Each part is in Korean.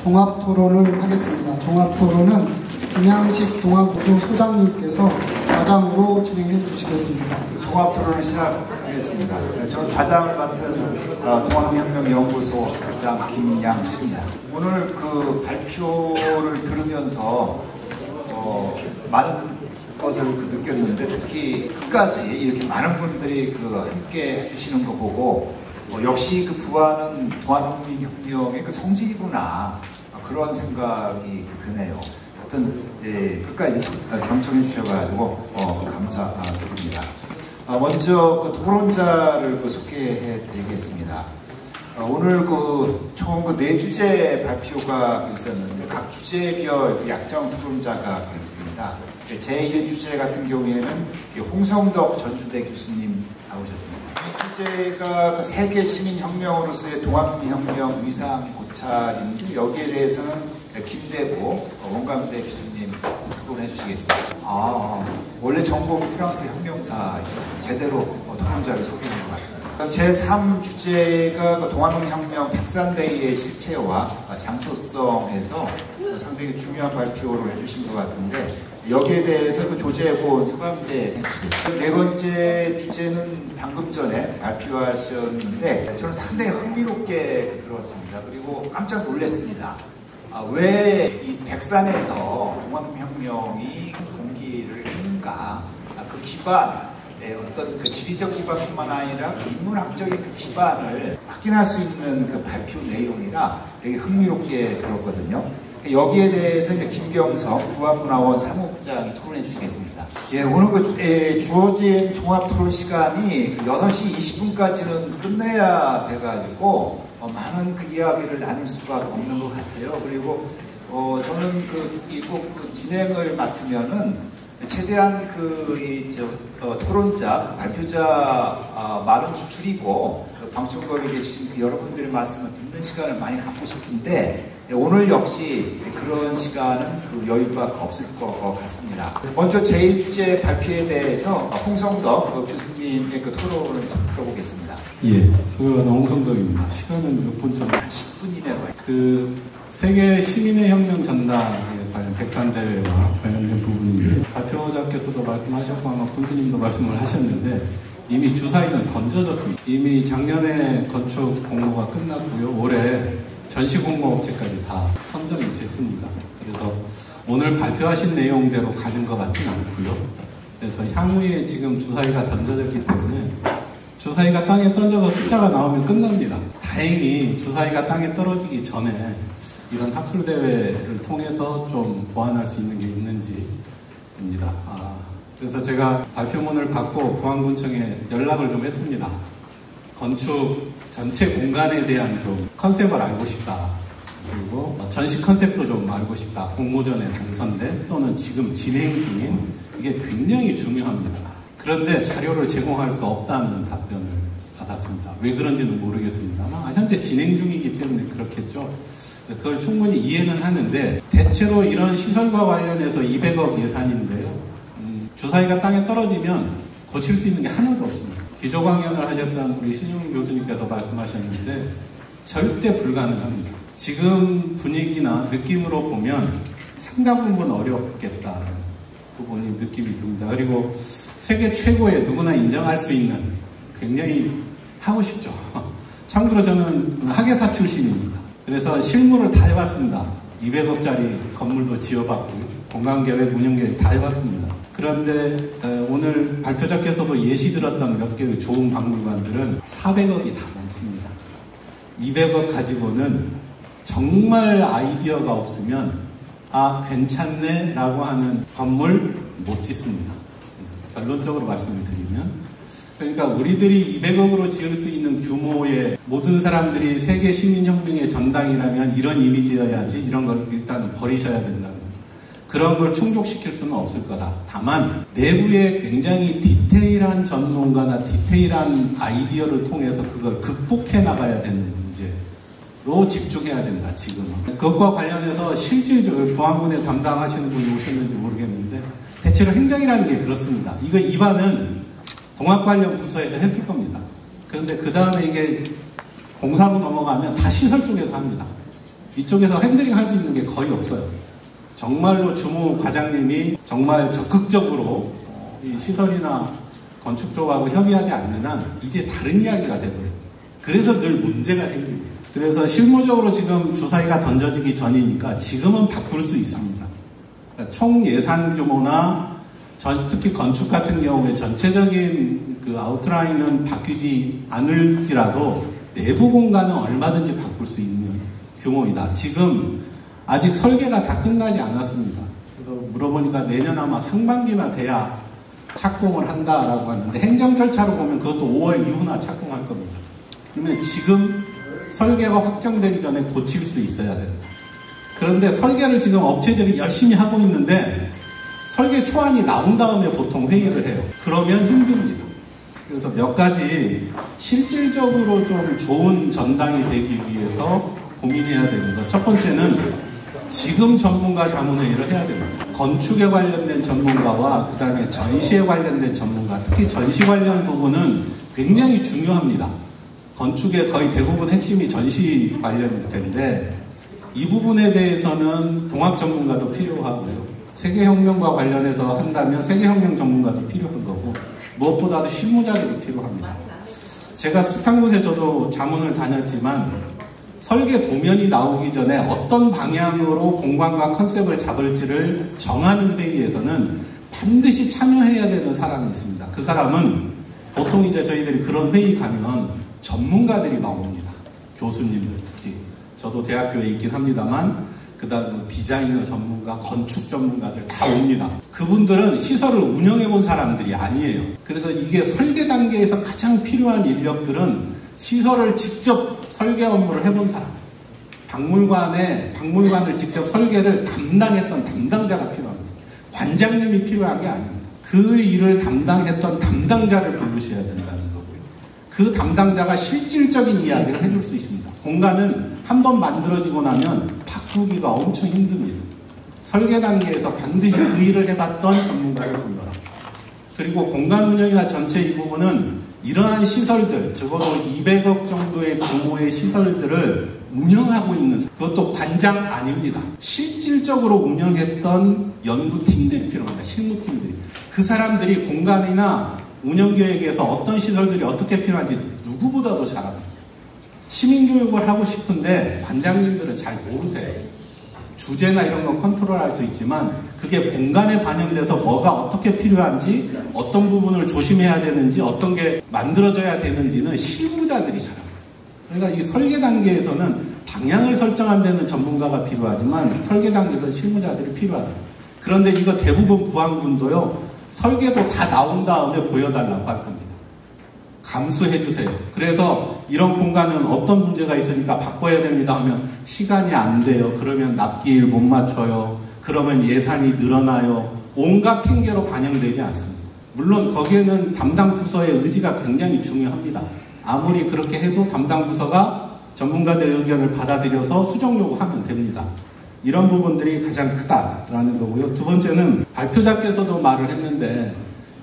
종합토론을 하겠습니다. 종합토론은 김양식 종합노조소장님께서 좌장으로 진행해 주시겠습니다. 종합토론을 시작하겠습니다. 저는 좌장을 맡은 동학혁명연구소장 김양식입니다. 오늘 그 발표를 들으면서 많은 것을 느꼈는데, 특히 끝까지 이렇게 많은 분들이 함께 해주시는 거 보고 역시 그 부활은 동학혁명의 그 성질이구나, 그런 생각이 드네요. 하여튼 끝까지 경청해 주셔가지고 감사드립니다. 먼저 그 토론자를 소개해 드리겠습니다. 오늘 총 4주제 발표가 있었는데 각 주제별 약정 토론자가 있습니다. 제1주제 같은 경우에는 홍성덕 전주대 교수님 나오셨습니다. 이 주제가 세계 시민혁명으로서의 동학혁명 위상 고찰인데, 여기에 대해서는 김대보 원광대 교수님 토론해 주시겠습니다. 원래 전공이 프랑스 혁명사, 제대로 토론자를 소개한 것 같습니다. 제3주제가 동학혁명 103대의 실체와 장소성에서 상당히 중요한 발표를 해주신 것 같은데, 여기에 대해서 그 조재호 서강대 해주시겠습니다. 네 번째 주제는 방금 전에 발표하셨는데 저는 상당히 흥미롭게 들었습니다. 그리고 깜짝 놀랐습니다. 왜 이 백산에서 동학혁명이 공기를 했는가, 그 기반, 어떤 그 지리적 기반뿐만 아니라 인문학적인 그 기반을 확인할 수 있는 그 발표 내용이라 되게 흥미롭게 들었거든요. 여기에 대해서 이제 김경석 부안문화원 사무국장이 토론해 주시겠습니다. 오늘 주어진 종합 토론 시간이 6시 20분까지는 끝내야 돼가지고 많은 그 이야기를 나눌 수가 없는 것 같아요. 그리고 저는 꼭 진행을 맡으면은 최대한 토론자, 발표자 말은 줄이고 방청거리에 계신 여러분들의 말씀을 듣는 시간을 많이 갖고 싶은데, 오늘 역시 그런 시간은 여유가 없을 것 같습니다. 먼저 제1주제 발표에 대해서 홍성덕 교수님의 토론을 들어보겠습니다. 소요하는 홍성덕입니다. 시간은 몇 분 정도? 한 10분 이내로. 세계 시민의 혁명 전당에 관련 백산대회와 관련된 부분인데, 발표자께서도 말씀하셨고 아마 군수님도 말씀을 하셨는데, 이미 주사위는 던져졌습니다. 이미 작년에 건축 공모가 끝났고요. 올해 전시공모업체까지 다 선정이 됐습니다. 그래서 오늘 발표하신 내용대로 가는 것 같지는 않고요. 그래서 향후에 지금 주사위가 던져졌기 때문에 주사위가 땅에 던져서 숫자가 나오면 끝납니다. 다행히 주사위가 땅에 떨어지기 전에 이런 학술대회를 통해서 좀 보완할 수 있는 게 있는지입니다. 그래서 제가 발표문을 받고 보안군청에 연락을 좀 했습니다. 건축 전체 공간에 대한 좀 컨셉을 알고 싶다. 그리고 전시 컨셉도 좀 알고 싶다. 공모전에 당선된 또는 지금 진행 중인, 이게 굉장히 중요합니다. 그런데 자료를 제공할 수 없다는 답변을 받았습니다. 왜 그런지는 모르겠습니다만 현재 진행 중이기 때문에 그렇겠죠. 그걸 충분히 이해는 하는데, 대체로 이런 시설과 관련해서 200억 예산인데요. 주사위가 땅에 떨어지면 고칠 수 있는 게 하나도 없습니다. 기조강연을 하셨던 우리 신용 교수님께서 말씀하셨는데 절대 불가능합니다. 지금 분위기나 느낌으로 보면 상당 부분 어렵겠다는 부분이 느낌이 듭니다. 그리고 세계 최고의 누구나 인정할 수 있는, 굉장히 하고 싶죠. 참고로 저는 학예사 출신입니다. 그래서 실무를 다 해봤습니다. 200억짜리 건물도 지어봤고요. 공간계획, 운영계획 다 해봤습니다. 그런데 오늘 발표자께서도 예시 들었던 몇 개의 좋은 박물관들은 400억이 다 넘습니다. 200억 가지고는 정말 아이디어가 없으면 괜찮네 라고 하는 건물 못 짓습니다. 결론적으로 말씀을 드리면, 그러니까 우리들이 200억으로 지을 수 있는 규모의, 모든 사람들이 세계 시민혁명의 전당이라면 이런 이미지여야지, 이런 걸 일단 버리셔야 된다는, 그런 걸 충족시킬 수는 없을 거다. 다만 내부에 굉장히 디테일한 전문가나 디테일한 아이디어를 통해서 그걸 극복해 나가야 되는 문제로 집중해야 된다. 지금은 그것과 관련해서 실질적으로 보안군에 담당하시는 분이 오셨는지 모르겠는데, 대체로 행정이라는 게 그렇습니다. 이거 입안은 동학 관련 부서에서 했을 겁니다. 그런데 그 다음에 이게 공사로 넘어가면 다 시설 쪽에서 합니다. 이쪽에서 핸들링 할 수 있는 게 거의 없어요. 정말로 주무 과장님이 정말 적극적으로 이 시설이나 건축 쪽하고 협의하지 않는 한 이제 다른 이야기가 되고요. 그래서 늘 문제가 생깁니다. 그래서 실무적으로 지금 주사위가 던져지기 전이니까 지금은 바꿀 수 있습니다. 그러니까 총 예산 규모나 특히 건축 같은 경우에 전체적인 그 아웃라인은 바뀌지 않을지라도 내부 공간은 얼마든지 바꿀 수 있는 규모이다. 지금 아직 설계가 다 끝나지 않았습니다. 그래서 물어보니까 내년 아마 상반기나 돼야 착공을 한다라고 하는데 행정 절차로 보면 그것도 5월 이후나 착공할 겁니다. 그러면 지금 설계가 확정되기 전에 고칠 수 있어야 된다. 그런데 설계를 지금 업체들이 열심히 하고 있는데 설계 초안이 나온 다음에 보통 회의를 해요. 그러면 힘듭니다. 그래서 몇 가지 실질적으로 좀 좋은 전당이 되기 위해서 고민해야 되는 것. 첫 번째는 지금 전문가 자문회의를 해야 됩니다. 건축에 관련된 전문가와 그 다음에 전시에 관련된 전문가, 특히 전시 관련 부분은 굉장히 중요합니다. 건축의 거의 대부분 핵심이 전시 관련일 텐데 이 부분에 대해서는 동학 전문가도 필요하고요. 세계혁명과 관련해서 한다면 세계혁명 전문가도 필요한 거고 무엇보다도 실무자들이 필요합니다. 제가 숱한 곳에 저도 자문을 다녔지만 설계 도면이 나오기 전에 어떤 방향으로 공간과 컨셉을 잡을지를 정하는 회의에서는 반드시 참여해야 되는 사람이 있습니다. 그 사람은 보통 이제 저희들이 그런 회의 가면 전문가들이 나옵니다. 교수님들 특히. 저도 대학교에 있긴 합니다만 그 다음 디자이너 전문가, 건축 전문가들 다 옵니다. 그분들은 시설을 운영해 본 사람들이 아니에요. 그래서 이게 설계 단계에서 가장 필요한 인력들은 시설을 직접 설계 업무를 해본 사람. 박물관을 직접 설계를 담당했던 담당자가 필요합니다. 관장님이 필요한 게 아닙니다. 그 일을 담당했던 담당자를 부르셔야 된다는 거고요. 그 담당자가 실질적인 이야기를 해줄 수 있습니다. 공간은 한번 만들어지고 나면 바꾸기가 엄청 힘듭니다. 설계 단계에서 반드시 그 일을 해봤던 전문가를 불러라. 그리고 공간 운영이나 전체 이 부분은 이러한 시설들, 적어도 200억 정도의 규모의 시설들을 운영하고 있는, 그것도 관장 아닙니다. 실질적으로 운영했던 연구팀들이 필요합니다. 실무팀들이. 그 사람들이 공간이나 운영계획에서 어떤 시설들이 어떻게 필요한지 누구보다도 잘 압니다. 시민교육을 하고 싶은데 관장님들은 잘 모르세요. 주제나 이런 건 컨트롤할 수 있지만 그게 공간에 반영돼서 뭐가 어떻게 필요한지, 어떤 부분을 조심해야 되는지, 어떤 게 만들어져야 되는지는 실무자들이 잘 압니다. 그러니까 이 설계 단계에서는 방향을 설정한 데는 전문가가 필요하지만 설계 단계에서는 실무자들이 필요하다. 그런데 이거 대부분 부항군도요, 설계도 다 나온 다음에 보여달라고 할 겁니다. 감수해 주세요. 그래서 이런 공간은 어떤 문제가 있으니까 바꿔야 됩니다 하면 시간이 안 돼요. 그러면 납기일 못 맞춰요. 그러면 예산이 늘어나요. 온갖 핑계로 반영되지 않습니다. 물론 거기에는 담당 부서의 의지가 굉장히 중요합니다. 아무리 그렇게 해도 담당 부서가 전문가들의 의견을 받아들여서 수정 요구하면 됩니다. 이런 부분들이 가장 크다라는 거고요. 두 번째는 발표자께서도 말을 했는데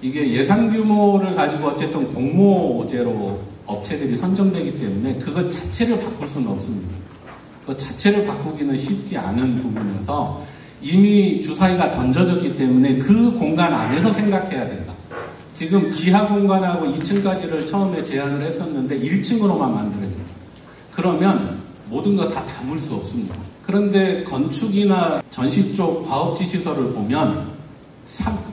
이게 예산 규모를 가지고 어쨌든 공모제로 업체들이 선정되기 때문에 그것 자체를 바꿀 수는 없습니다. 그 자체를 바꾸기는 쉽지 않은 부분이어서 이미 주사위가 던져졌기 때문에 그 공간 안에서 생각해야 된다. 지금 지하 공간하고 2층까지를 처음에 제안을 했었는데 1층으로만 만들어집니다. 그러면 모든 거 다 담을 수 없습니다. 그런데 건축이나 전시 쪽 과업지 시설을 보면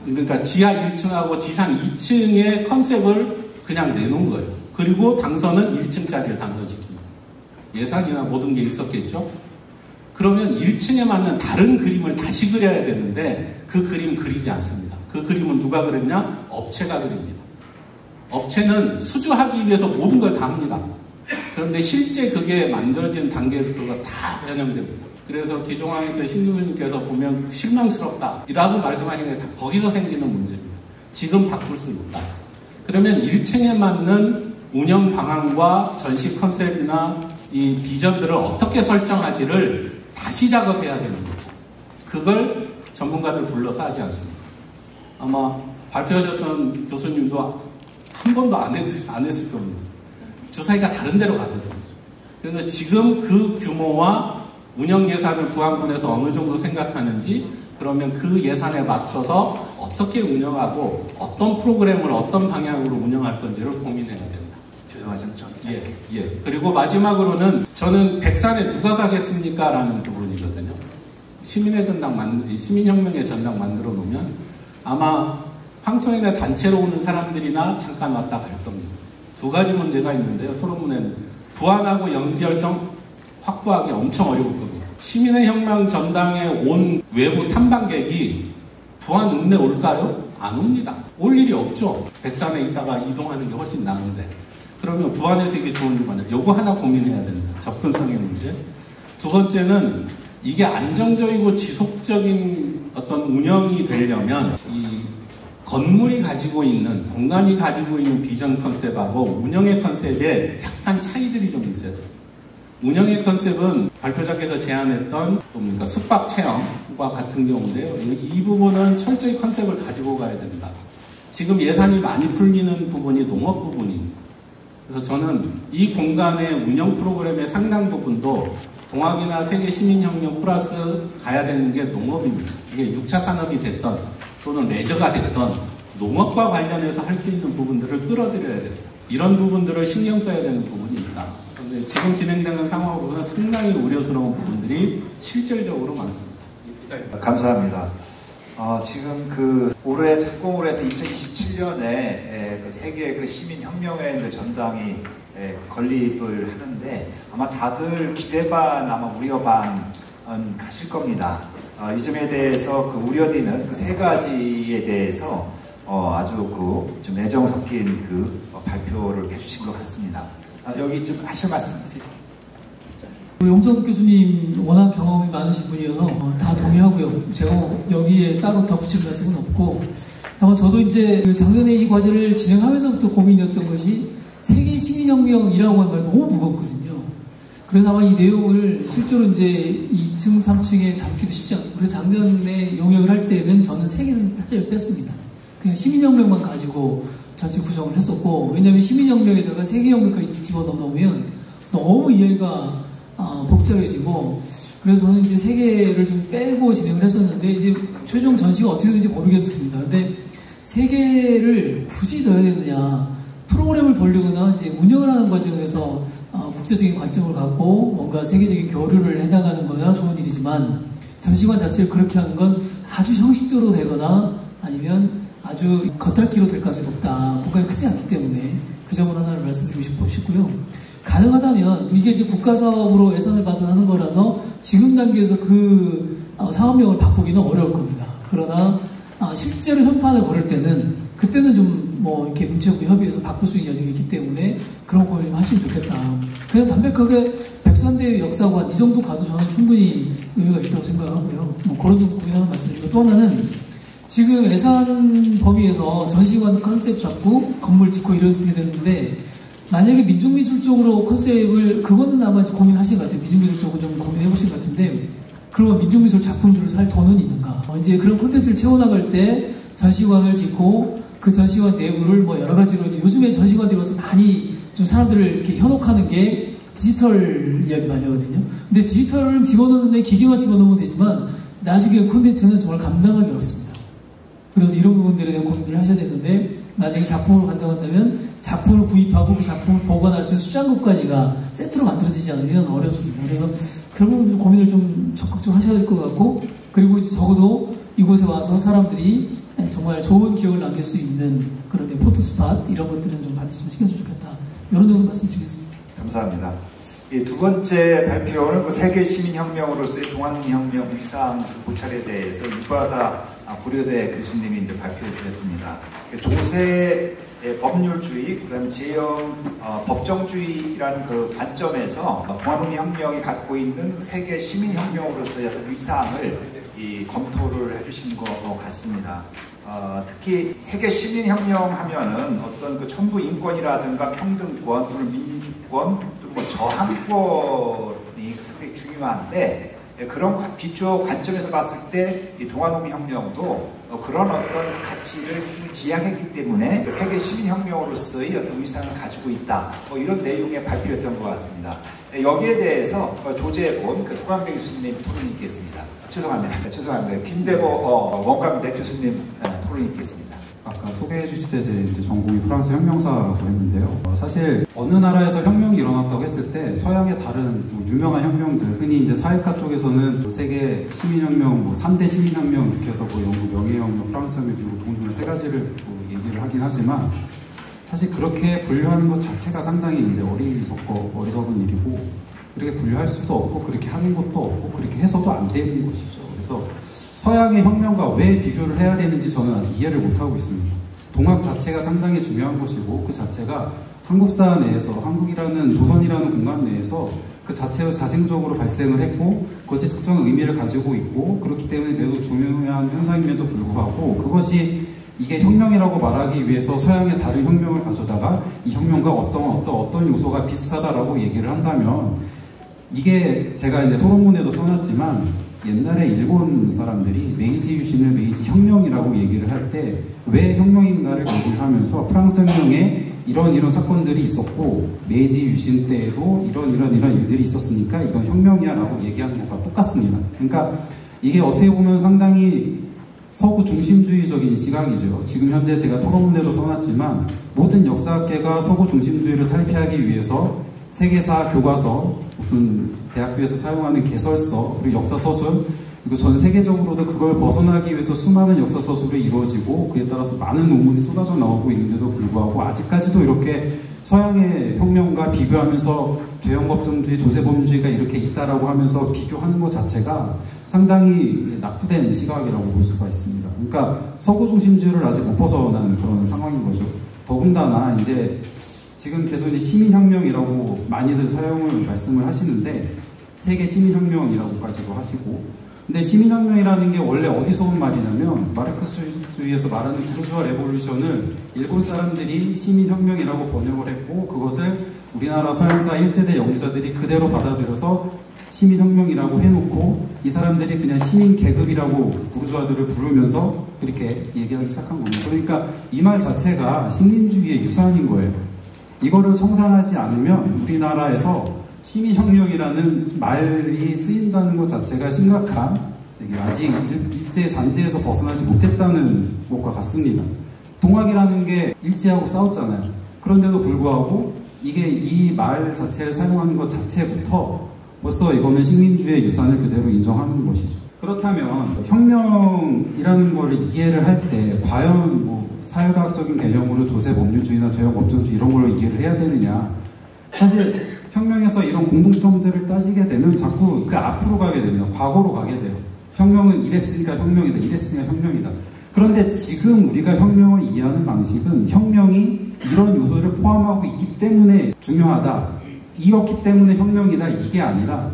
그러니까 지하 1층하고 지상 2층의 컨셉을 그냥 내놓은 거예요. 그리고 당선은 1층짜리를 당선시킵니다. 예산이나 모든 게 있었겠죠? 그러면 1층에 맞는 다른 그림을 다시 그려야 되는데 그 그림 그리지 않습니다. 그 그림은 누가 그렸냐? 업체가 그립니다. 업체는 수주하기 위해서 모든 걸 다 합니다. 그런데 실제 그게 만들어지는 단계에서 그거 다 변형됩니다. 그래서 기종왕 때 신교수님께서 보면 실망스럽다 이라고 말씀하시는 게 다 거기서 생기는 문제입니다. 지금 바꿀 수 있다. 그러면 1층에 맞는 운영 방안과 전시 컨셉이나 이 비전들을 어떻게 설정하지를 다시 작업해야 되는 거죠. 그걸 전문가들 불러서 하지 않습니다. 아마 발표하셨던 교수님도 한 번도 안 했을 겁니다. 주사위가 다른 데로 가거든요. 그래서 지금 그 규모와 운영 예산을 부안군에서 어느 정도 생각하는지, 그러면 그 예산에 맞춰서 어떻게 운영하고 어떤 프로그램을 어떤 방향으로 운영할 건지를 고민해야 된다. 죄송하지만 예. 그리고 마지막으로는 저는 백산에 누가 가겠습니까? 라는 부분이거든요. 시민혁명의 전당 만들어 놓으면 아마 황토인의 단체로 오는 사람들이나 잠깐 왔다 갈 겁니다. 두 가지 문제가 있는데요. 토론문에는 부안하고 연결성 확보하기 엄청 어려울 겁니다. 시민의 혁명 전당에 온 외부 탐방객이 부안 읍내 올까요? 안 옵니다. 올 일이 없죠. 백산에 있다가 이동하는 게 훨씬 나은데. 그러면 부안에서 이게 좋은 일이 뭐냐? 요거 하나 고민해야 됩니다. 접근성의 문제. 두 번째는 이게 안정적이고 지속적인 어떤 운영이 되려면 이 건물이 가지고 있는, 공간이 가지고 있는 비전 컨셉하고 운영의 컨셉에 약간 차이들이 좀 있어요. 운영의 컨셉은 발표자께서 제안했던 숙박 체험과 같은 경우인데요. 이 부분은 철저히 컨셉을 가지고 가야 된다. 지금 예산이 많이 풀리는 부분이 농업 부분입니다. 그래서 저는 이 공간의 운영 프로그램의 상당 부분도 동학이나 세계 시민혁명 플러스 가야 되는 게 농업입니다. 이게 6차 산업이 됐던 또는 레저가 됐던 농업과 관련해서 할 수 있는 부분들을 끌어들여야 된다. 이런 부분들을 신경 써야 되는 부분입니다. 그런데 지금 진행되는 상황으로는 상당히 우려스러운 부분들이 실질적으로 많습니다. 감사합니다. 지금 올해 착공을 해서 2027년에 세계 시민혁명의 전당이 건립을 하는데 아마 다들 기대 반 아마 우려 반은 가실 겁니다. 이 점에 대해서 우려되는 세 가지에 대해서 아주 좀 애정 섞인 발표를 해주신 것 같습니다. 여기 좀 하실 말씀 있으세요? 용석 교수님 워낙 경험이 많으신 분이어서 다 동의하고요. 제가 여기에 따로 덧붙일 말씀은 없고, 아마 저도 이제 작년에 이 과제를 진행하면서부터 고민이었던 것이 세계 시민혁명이라고 하는 말 너무 무겁거든요. 그래서 아마 이 내용을 실제로 이제 2층, 3층에 담기도 쉽지 않고, 그래서 작년에 용역을 할 때는 저는 세계는 살짝 뺐습니다. 그냥 시민혁명만 가지고 전체 구성을 했었고, 왜냐하면 시민혁명에다가 세계혁명까지 집어넣으면 너무 이해가 복잡해지고, 그래서 저는 이제 세 개를 좀 빼고 진행을 했었는데, 이제 최종 전시가 어떻게 되는지 모르겠습니다. 근데 세 개를 굳이 넣어야 되느냐, 프로그램을 돌리거나 이제 운영을 하는 과정에서 국제적인 관점을 갖고 뭔가 세계적인 교류를 해나가는 거야 좋은 일이지만, 전시관 자체를 그렇게 하는 건 아주 형식적으로 되거나 아니면 아주 겉핥기로 될 가능성이 높다. 공간이 크지 않기 때문에 그 점을 하나를 말씀드리고 싶고요. 가능하다면 이게 이제 국가사업으로 예산을 받아 하는 거라서 지금 단계에서 사업명을 바꾸기는 어려울 겁니다. 그러나 실제로 현판을 걸을 때는 그때는 좀 이렇게 문체부 협의해서 바꿀 수 있는 여지가 있기 때문에 그런 고민을 하시면 좋겠다. 그냥 담백하게 백산대 역사관 이 정도 가도 저는 충분히 의미가 있다고 생각하고요. 그런 정도 고민하는 말씀드리고, 또 하나는 지금 예산 범위에서 전시관 컨셉 잡고 건물 짓고 이렇게 되는데, 만약에 민중미술 쪽으로 컨셉을, 그거는 아마 고민하신 것 같아요. 민중미술 쪽은 좀 고민해보신 것 같은데, 그러면 민중미술 작품들을 살 돈은 있는가? 이제 그런 콘텐츠를 채워나갈 때 전시관을 짓고 그 전시관 내부를 여러 가지로, 요즘에 전시관들이 와서 많이 좀 사람들을 이렇게 현혹하는 게 디지털 이야기 많이 하거든요. 근데 디지털을 집어넣는데 기계만 집어넣으면 되지만 나중에 콘텐츠는 정말 감당하기 어렵습니다. 그래서 이런 부분들에 대한 고민을 하셔야 되는데, 만약에 작품으로 간다면 작품을 구입하고 그 작품을 보관할 수 있는 수장고까지가 세트로 만들어지지 않으면 어렵습니다. 그래서 그런 부분들 고민을 좀 적극적으로 하셔야 될 것 같고, 그리고 이제 적어도 이곳에 와서 사람들이 정말 좋은 기억을 남길 수 있는 그런 포토스팟 이런 것들은 좀 반드시 좀 신경 쓰면 좋겠다. 이런 정도 말씀드리겠습니다. 감사합니다. 두 번째 발표는 세계 시민혁명으로서의 동학혁명 위상 고찰에 대해서 이과다 고려대 교수님이 이제 발표해 주셨습니다. 조세 법률주의, 그다음에 제형 법정주의라는 관점에서 동학혁명이 갖고 있는 세계 시민혁명으로서의 위상을 검토를 해주신 것 같습니다. 특히 세계 시민혁명 하면은 어떤 천부 인권이라든가 평등권 또는 민주권 또는 저항권이 상당히 중요한데, 그런 비추어 관점에서 봤을 때 이 동아농민혁명도 그런 어떤 가치를 지향했기 때문에 세계 시민혁명으로서의 어떤 위상을 가지고 있다. 이런 내용의 발표였던 것 같습니다. 여기에 대해서 조재본 송강대 교수님 토론이 있겠습니다. 죄송합니다. 김대보 원광대 교수님 토론이 있겠습니다. 아까 소개해 주실 때 제 전공이 프랑스 혁명사라고 했는데요. 사실 어느 나라에서 혁명이 일어났다고 했을 때 서양의 다른 유명한 혁명들, 흔히 이제 사회과 쪽에서는 세계 시민혁명, 3대 시민혁명 이렇게 해서 영국 명예혁명, 프랑스 혁명, 그리고 동중의 세 가지를 얘기를 하긴 하지만 사실 그렇게 분류하는 것 자체가 상당히 이제 어리석은 일이고 그렇게 분류할 수도 없고 그렇게 하는 것도 없고 그렇게 해서도 안 되는 것이죠. 그래서 서양의 혁명과 왜 비교를 해야 되는지 저는 아직 이해를 못하고 있습니다. 동학 자체가 상당히 중요한 것이고 그 자체가 한국사 내에서 한국이라는 조선이라는 공간 내에서 그 자체로 자생적으로 발생을 했고 그것이 특정한 의미를 가지고 있고 그렇기 때문에 매우 중요한 현상임에도 불구하고 그것이 이게 혁명이라고 말하기 위해서 서양의 다른 혁명을 가져다가 이 혁명과 어떤 요소가 비슷하다라고 얘기를 한다면 이게 제가 이제 토론문에도 써놨지만 옛날에 일본 사람들이 메이지 유신을 메이지 혁명이라고 얘기를 할 때 왜 혁명인가를 얘기를 하면서 프랑스 혁명에 이런 사건들이 있었고 메이지 유신 때에도 이런 일들이 있었으니까 이건 혁명이야 라고 얘기하는 것과 똑같습니다. 그러니까 이게 어떻게 보면 상당히 서구 중심주의적인 시각이죠. 지금 현재 제가 토론문에도 써놨지만 모든 역사학계가 서구 중심주의를 탈피하기 위해서 세계사 교과서, 무슨 대학교에서 사용하는 개설서, 그리고 역사서술, 그리고 전 세계적으로도 그걸 벗어나기 위해서 수많은 역사서술이 이루어지고 그에 따라서 많은 논문이 쏟아져 나오고 있는데도 불구하고 아직까지도 이렇게 서양의 혁명과 비교하면서 죄형법정주의, 조세범주의가 이렇게 있다라고 하면서 비교하는 것 자체가 상당히 낙후된 시각이라고 볼 수가 있습니다. 그러니까 서구 중심주의를 아직 못 벗어나는 그런 상황인 거죠. 더군다나 이제 지금 계속 이제 시민혁명이라고 많이들 말씀을 하시는데 세계 시민혁명이라고까지도 하시고 근데 시민혁명이라는 게 원래 어디서 온 말이냐면 마르크스주의에서 말하는 부르주아 레볼루션을 일본 사람들이 시민혁명이라고 번역을 했고 그것을 우리나라 서양사 1세대 영주자들이 그대로 받아들여서 시민혁명이라고 해놓고 이 사람들이 그냥 시민계급이라고 부르주아들을 부르면서 그렇게 얘기하기 시작한 겁니다. 그러니까 이 말 자체가 식민주의의 유산인 거예요. 이거를 청산하지 않으면 우리나라에서 시민혁명이라는 말이 쓰인다는 것 자체가 심각한 아직 일제 잔재에서 벗어나지 못했다는 것과 같습니다. 동학이라는 게 일제하고 싸웠잖아요. 그런데도 불구하고 이게 이 말 자체를 사용하는 것 자체부터 벌써 이거는 식민주의의 유산을 그대로 인정하는 것이죠. 그렇다면 혁명이라는 걸 이해를 할 때 과연 사회과학적인 개념으로 조세법률주의나 죄형법정주의 이런 걸로 이해를 해야 되느냐. 사실 혁명에서 이런 공동점들을 따지게 되면 자꾸 그 앞으로 가게 됩니다. 과거로 가게 돼요. 혁명은 이랬으니까 혁명이다. 이랬으니까 혁명이다. 그런데 지금 우리가 혁명을 이해하는 방식은 혁명이 이런 요소를 포함하고 있기 때문에 중요하다. 이렇기 때문에 혁명이다. 이게 아니라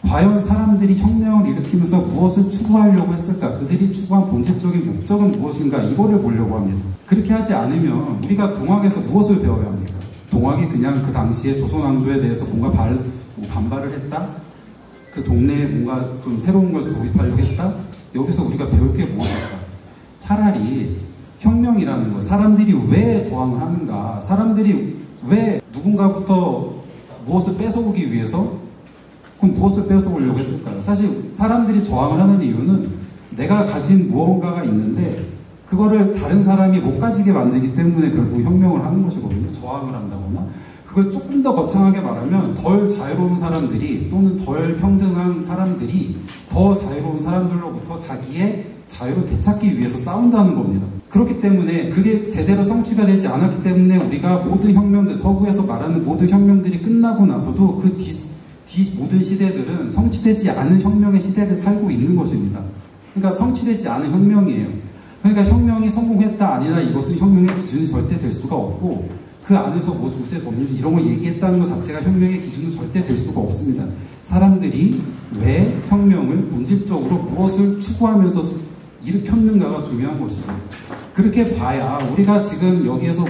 과연 사람들이 혁명을 일으키면서 무엇을 추구하려고 했을까? 그들이 추구한 본질적인 목적은 무엇인가? 이거를 보려고 합니다. 그렇게 하지 않으면 우리가 동학에서 무엇을 배워야 합니까? 동학이 그냥 그 당시에 조선왕조에 대해서 뭔가 반발을 했다? 그 동네에 뭔가 좀 새로운 것을 도입하려고 했다? 여기서 우리가 배울 게 무엇일까? 차라리 혁명이라는 것, 사람들이 왜 저항을 하는가? 사람들이 왜 누군가부터 무엇을 뺏어오기 위해서 그럼 무엇을 뺏어오려고 했을까요? 사실 사람들이 저항을 하는 이유는 내가 가진 무언가가 있는데 그거를 다른 사람이 못 가지게 만들기 때문에 결국 혁명을 하는 것이거든요. 저항을 한다거나 그걸 조금 더 거창하게 말하면 덜 자유로운 사람들이 또는 덜 평등한 사람들이 더 자유로운 사람들로부터 자기의 자유를 되찾기 위해서 싸운다는 겁니다. 그렇기 때문에 그게 제대로 성취가 되지 않았기 때문에 우리가 모든 혁명들, 서구에서 말하는 모든 혁명들이 끝나고 나서도 그 모든 시대들은 성취되지 않은 혁명의 시대를 살고 있는 것입니다. 그러니까 성취되지 않은 혁명이에요. 그러니까 혁명이 성공했다 아니다 이것은 혁명의 기준이 절대 될 수가 없고 그 안에서 조세 법률 이런 거 얘기했다는 것 자체가 혁명의 기준은 절대 될 수가 없습니다. 사람들이 왜 혁명을 본질적으로 무엇을 추구하면서 일으켰는가가 중요한 것이죠. 그렇게 봐야 우리가 지금 여기에서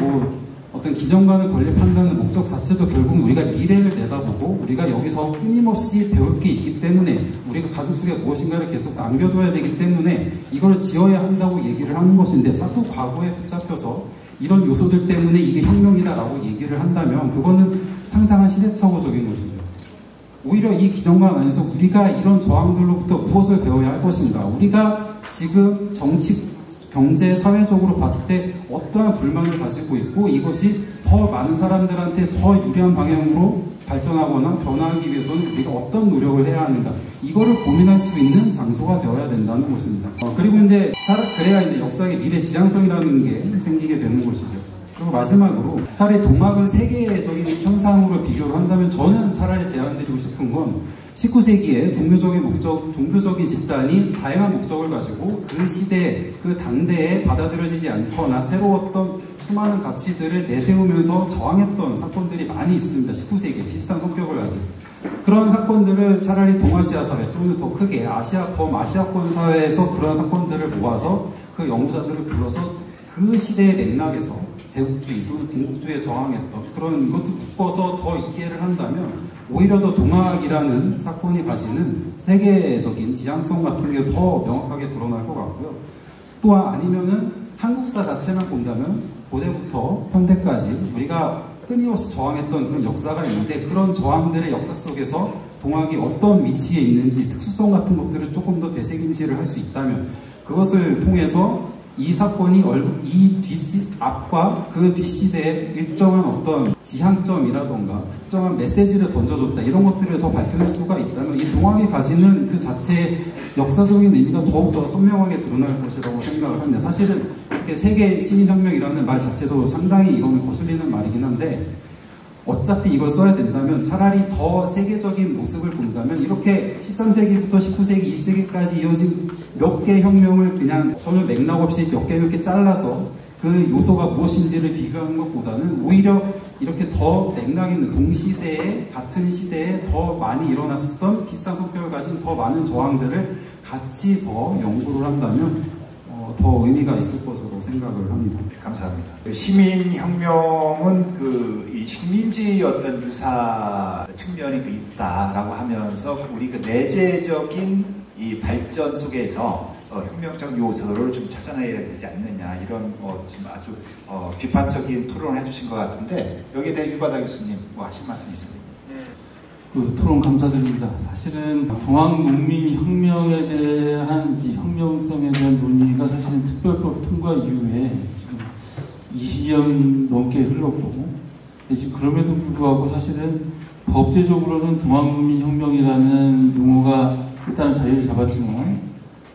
어떤 기념관을 건립한다는 목적 자체도 결국 우리가 미래를 내다보고 우리가 여기서 끊임없이 배울 게 있기 때문에 우리가 가슴속에 무엇인가를 계속 남겨둬야 되기 때문에 이걸 지어야 한다고 얘기를 하는 것인데 자꾸 과거에 붙잡혀서 이런 요소들 때문에 이게 혁명이다라고 얘기를 한다면 그거는 상당한 시대착오적인 것이죠. 오히려 이 기념관 안에서 우리가 이런 저항들로부터 무엇을 배워야 할 것인가, 우리가 지금 정치, 경제, 사회적으로 봤을 때 어떠한 불만을 가지고 있고 이것이 더 많은 사람들한테 더 유리한 방향으로 발전하거나 변화하기 위해서는 우리가 어떤 노력을 해야 하는가, 이거를 고민할 수 있는 장소가 되어야 된다는 것입니다. 그리고 이제 그래야 이제 역사의 미래 지향성이라는 게 생기게 되는 것이죠. 그리고 마지막으로 차라리 동학을 세계적인 현상으로 비교를 한다면 저는 차라리 제안드리고 싶은 건 19세기에 종교적인 집단이 다양한 목적을 가지고 그 시대, 그 당대에 받아들여지지 않거나 새로웠던 수많은 가치들을 내세우면서 저항했던 사건들이 많이 있습니다. 19세기에 비슷한 성격을 가진 그런 사건들을 차라리 동아시아 사회 또는 더 크게 범아시아권 사회에서 그런 사건들을 모아서 그 연구자들을 불러서 그 시대의 맥락에서 제국주의 또는 군국주의에 저항했던 그런 것도 묶어서 더 이해를 한다면 오히려 더 동학이라는 사건이 가지는 세계적인 지향성 같은 게 더 명확하게 드러날 것 같고요. 또한 아니면은 한국사 자체만 본다면 고대부터 현대까지 우리가 끊임없이 저항했던 그런 역사가 있는데 그런 저항들의 역사 속에서 동학이 어떤 위치에 있는지 특수성 같은 것들을 조금 더 되새김질을 할 수 있다면 그것을 통해서 이 사건이 앞과 그 뒷시대에 일정한 어떤 지향점이라던가 특정한 메시지를 던져줬다 이런 것들을 더 밝혀낼 수가 있다면 이 동학이 가지는 그 자체의 역사적인 의미가 더욱더 선명하게 드러날 것이라고 생각을 합니다. 사실은 세계 시민혁명이라는 말 자체도 상당히 이거는 거슬리는 말이긴 한데 어차피 이걸 써야 된다면 차라리 더 세계적인 모습을 본다면 이렇게 13세기부터 19세기, 20세기까지 이어진 몇 개의 혁명을 그냥 전혀 맥락 없이 몇 개 잘라서 그 요소가 무엇인지를 비교하는 것보다는 오히려 이렇게 더 맥락 있는 동시대에 같은 시대에 더 많이 일어났었던 비슷한 성격을 가진 더 많은 저항들을 같이 더 연구를 한다면 더 의미가 있을 것으로 생각을 합니다. 감사합니다. 시민혁명은 이 식민지 어떤 유사 측면이 있다라고 하면서 우리 그 내재적인 이 발전 속에서 혁명적 요소를 좀 찾아내야 되지 않느냐 이런 지금 아주 비판적인 토론을 해주신 것 같은데 여기에 대해 유바다 교수님 뭐 하실 말씀이 있습니까? 그 토론 감사드립니다. 사실은 동학농민혁명에 대한 혁명성에 대한 논의가 사실은 특별법 통과 이후에 지금 20년 넘게 흘렀고, 근데 지금 그럼에도 불구하고 사실은 법제적으로는 동학농민혁명이라는 용어가 일단은 자리를 잡았지만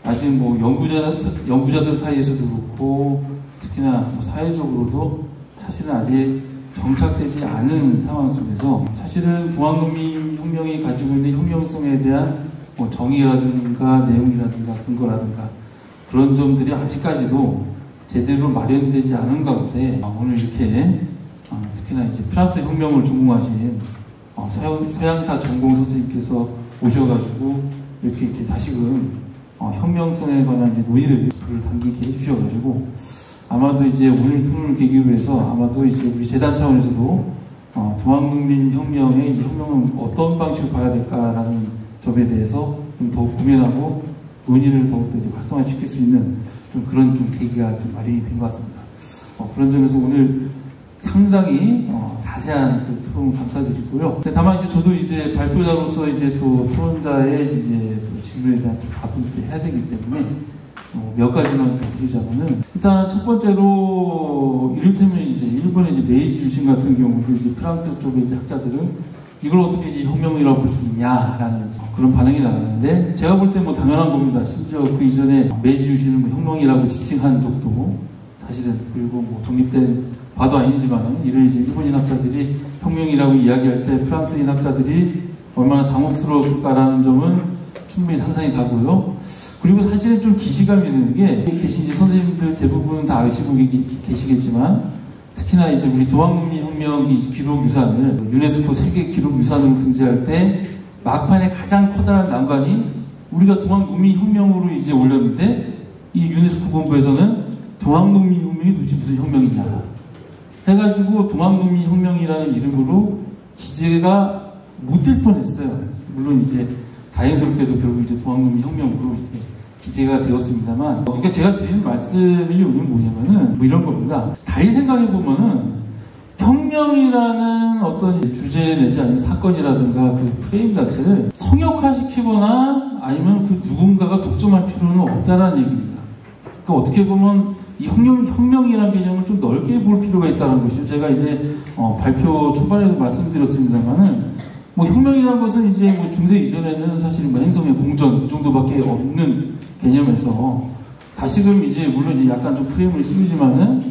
아직 뭐 연구자들 사이에서도 그렇고 특히나 뭐 사회적으로도 사실은 아직 정착되지 않은 상황 속에서 사실은 동학농민혁명이 가지고 있는 혁명성에 대한 뭐 정의라든가 내용이라든가 근거라든가 그런 점들이 아직까지도 제대로 마련되지 않은 가운데 오늘 이렇게 특히나 이제 프랑스 혁명을 전공하신 서양사 전공 선생님께서 오셔가지고 이렇게 이제 다시금 혁명성에 관한 이제 논의를 불을 당기게 해주셔가지고 아마도 이제 오늘 토론을 계기로 해서 아마도 이제 우리 재단 차원에서도 동학농민혁명의 혁명은 어떤 방식으로 봐야 될까라는 점에 대해서 좀 더 고민하고 논의를 더욱더 이제 활성화시킬 수 있는 좀 그런 좀 계기가 좀 마련이 된 것 같습니다. 그런 점에서 오늘 상당히 자세한 그 토론 감사드리고요. 다만 이제 저도 이제 발표자로서 이제 또 토론자의 이제 또 질문에 대한 답을 해야 되기 때문에 몇 가지만 드리자면은 일단 첫 번째로 이를테면 이제 일본의 이제 메이지 유신 같은 경우도 이제 프랑스 쪽의 이제 학자들은 이걸 어떻게 이제 혁명이라고 볼 수 있냐라는 그런 반응이 나왔는데 제가 볼 때 뭐 당연한 겁니다. 심지어 그 이전에 메이지 유신을 뭐 혁명이라고 지칭한 적도 사실은 그리고 뭐 독립된 바도 아니지만은 이를 이제 일본인 학자들이 혁명이라고 이야기할 때 프랑스인 학자들이 얼마나 당혹스러웠을까라는 점은 충분히 상상이 가고요. 그리고 사실은 좀 기시감이 드는 게 계신 이제 선생님들 대부분 다 아시고 계시겠지만 특히나 이제 우리 동학농민혁명 기록 유산을 유네스코 세계 기록 유산으로 등재할 때 막판에 가장 커다란 난관이 우리가 동학농민혁명으로 이제 올렸는데 이 유네스코 본부에서는 동학농민혁명이 도대체 무슨 혁명이냐 해가지고 동학농민혁명이라는 이름으로 기재가 못 될 뻔했어요. 물론 이제 다행스럽게도 결국 이제 동학농민혁명으로 이제 기재가 되었습니다만, 그러니까 제가 드리는 말씀이 오늘 뭐냐면은 뭐 이런 겁니다. 달리 생각해 보면은 혁명이라는 어떤 주제 내지 아니면 사건이라든가 그 프레임 자체를 성역화시키거나 아니면 그 누군가가 독점할 필요는 없다는 얘기입니다. 그러니까 어떻게 보면 이 혁명이라는 개념을 좀 넓게 볼 필요가 있다는 것이죠. 제가 이제 발표 초반에도 말씀드렸습니다만은 뭐 혁명이라는 것은 이제 뭐 중세 이전에는 사실 뭐 행성의 공전 이 정도밖에 없는 개념에서 다시금 이제 물론 이제 약간 좀 프레임을 씌우지만은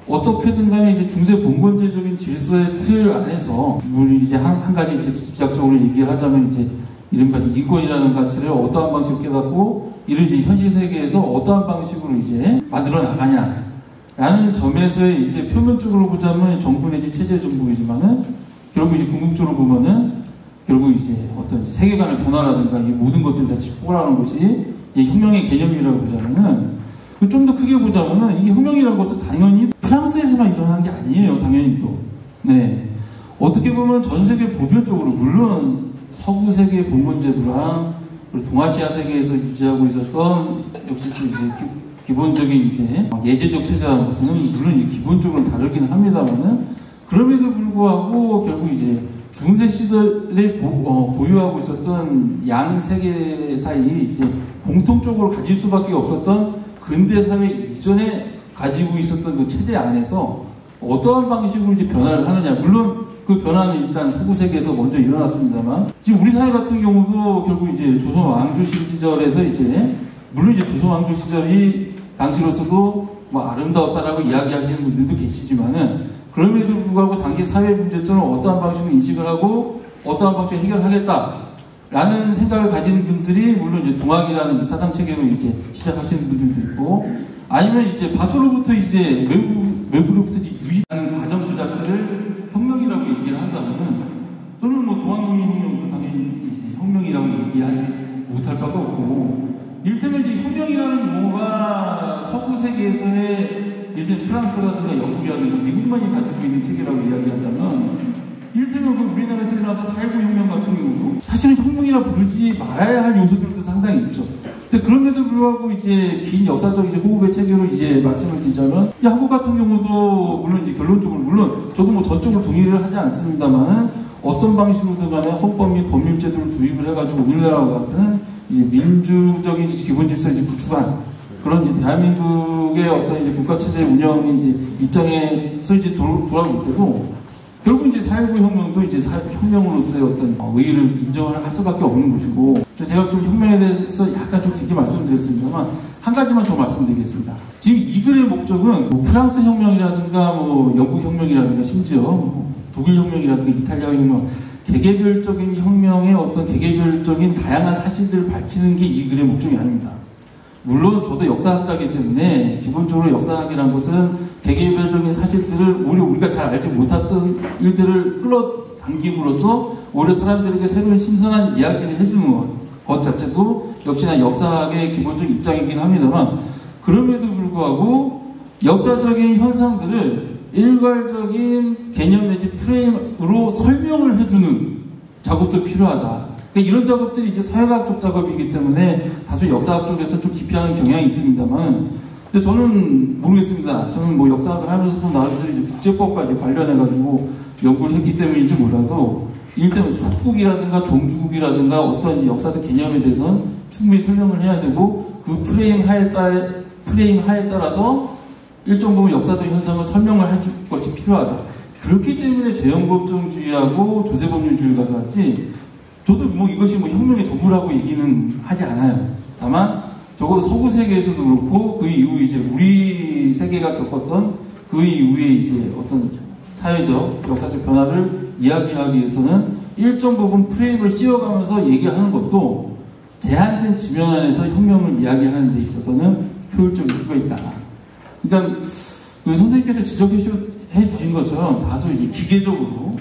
어떻게든 간에 이제 중세 봉건제적인 질서의 틀 안에서 우리 이제 한 가지 이제 집약적으로 얘기를 하자면 이제 이른바 인권이라는 가치를 어떠한 방식으로 깨닫고 이를 이제 현실 세계에서 어떠한 방식으로 이제 만들어 나가냐라는 점에서의 이제 표면적으로 보자면 정부 내지 체제 정복이지만은 결국 이제 궁극적으로 보면은 결국 이제 어떤 세계관의 변화라든가 이 모든 것들을 다 짚어라는 것이 이 혁명의 개념이라고 보자면은 좀 더 크게 보자면은 이 혁명이라는 것은 당연히 프랑스에서만 일어나는 게 아니에요. 당연히 또. 네. 어떻게 보면 전 세계 보편적으로 물론 서구 세계 봉건제도랑 그리고 동아시아 세계에서 유지하고 있었던 역시 또 이제 기본적인 이제 예제적 체제라는 것은 물론 이제 기본적으로 다르긴 합니다만은 그럼에도 불구하고 결국 이제 중세 시대에 보유하고 있었던 양 세계 사이 이제 공통적으로 가질 수밖에 없었던 근대 사회 이전에 가지고 있었던 그 체제 안에서 어떠한 방식으로 이제 변화를 하느냐. 물론 그 변화는 일단 서구 세계에서 먼저 일어났습니다만 지금 우리 사회 같은 경우도 결국 이제 조선 왕조 시절에서 이제 물론 이제 조선 왕조 시절이 당시로서도 뭐 아름다웠다라고 이야기하시는 분들도 계시지만은 그럼에도 불구하고 당시 사회 문제점을 어떠한 방식으로 인식을 하고 어떠한 방식으로 해결하겠다라는 생각을 가지는 분들이 물론 이제 동학이라는 사상 체계로 이제 시작하시는 분들도 있고 아니면 이제 밖으로부터 이제 외부로부터 유입하는 과정 자체를 혁명이라고 얘기를 한다면은 또는 뭐 동학농민혁명도 당연히 이제 혁명이라고 얘기하지 못할 바가 없고 이를테면 이제 혁명이라는 용어가 서구 세계에서의 이제 프랑스라든가 영국이라든가 미국만이 가지고 있는 체계라고 이야기한다면 이를테면 그 우리나라에서 일어났던 4.19 혁명 같은 경우도 사실은 혁명이라 부르지 말아야 할 요소들도 상당히 있죠. 근데 그럼에도 불구하고 이제 긴 역사적 이제 호흡의 체계로 이제 말씀을 드리자면 한국 같은 경우도 물론 이제 결론적으로 물론 저도 뭐 저쪽으로 동의를 하지 않습니다만은 어떤 방식으로든 간에 헌법 및 법률 제도를 도입을 해가지고 우리나라와 같은 이제 민주적인 기본 질서를 이제 구축한 그런 이제 대한민국의 어떤 이제 국가 체제 운영의 이제 입장에서 이제 돌아올 때도 결국 이제 4.19 혁명도 이제 혁명으로서의 어떤 의의를 인정을 할 수밖에 없는 것이고 제가 좀 혁명에 대해서 약간 좀 길게 말씀드렸습니다만 한 가지만 더 말씀드리겠습니다. 지금 이 글의 목적은 뭐 프랑스 혁명이라든가 뭐 영국 혁명이라든가 심지어 뭐 독일 혁명이라든가 이탈리아 혁명 개개별적인 혁명의 어떤 개개별적인 다양한 사실들을 밝히는 게 이 글의 목적이 아닙니다. 물론 저도 역사학자이기 때문에 기본적으로 역사학이라는 것은 개개별적인 사실들을 오히려 우리가 잘 알지 못했던 일들을 끌어당김으로써 오히려 사람들에게 새로운 신선한 이야기를 해주는 것 자체도 역시나 역사학의 기본적인 입장이긴 합니다만 그럼에도 불구하고 역사적인 현상들을 일괄적인 개념 내지 프레임으로 설명을 해주는 작업도 필요하다. 이런 작업들이 이제 사회학적 작업이기 때문에 다소 역사학 쪽에서 좀 기피하는 경향이 있습니다만, 근데 저는 모르겠습니다. 저는 뭐 역사학을 하면서도 나름대로 이제 국제법까지 관련해가지고 연구를 했기 때문인지 몰라도, 일단 속국이라든가 종주국이라든가 어떤 역사적 개념에 대해서는 충분히 설명을 해야 되고, 그 프레임 하에 따라서 일정 부분 역사적 현상을 설명을 해줄 것이 필요하다. 그렇기 때문에 재헌법정주의하고 조세법률주의가 같이 저도 뭐 이것이 뭐 혁명의 전부라고 얘기는 하지 않아요. 다만 적어도 서구 세계에서도 그렇고 그 이후 이제 우리 세계가 겪었던 그 이후에 이제 어떤 사회적 역사적 변화를 이야기하기 위해서는 일정 부분 프레임을 씌워가면서 얘기하는 것도 제한된 지면 안에서 혁명을 이야기하는 데 있어서는 효율적일 수가 있다. 그러니까 그 선생님께서 지적해 주신 것처럼 다소 이제 기계적으로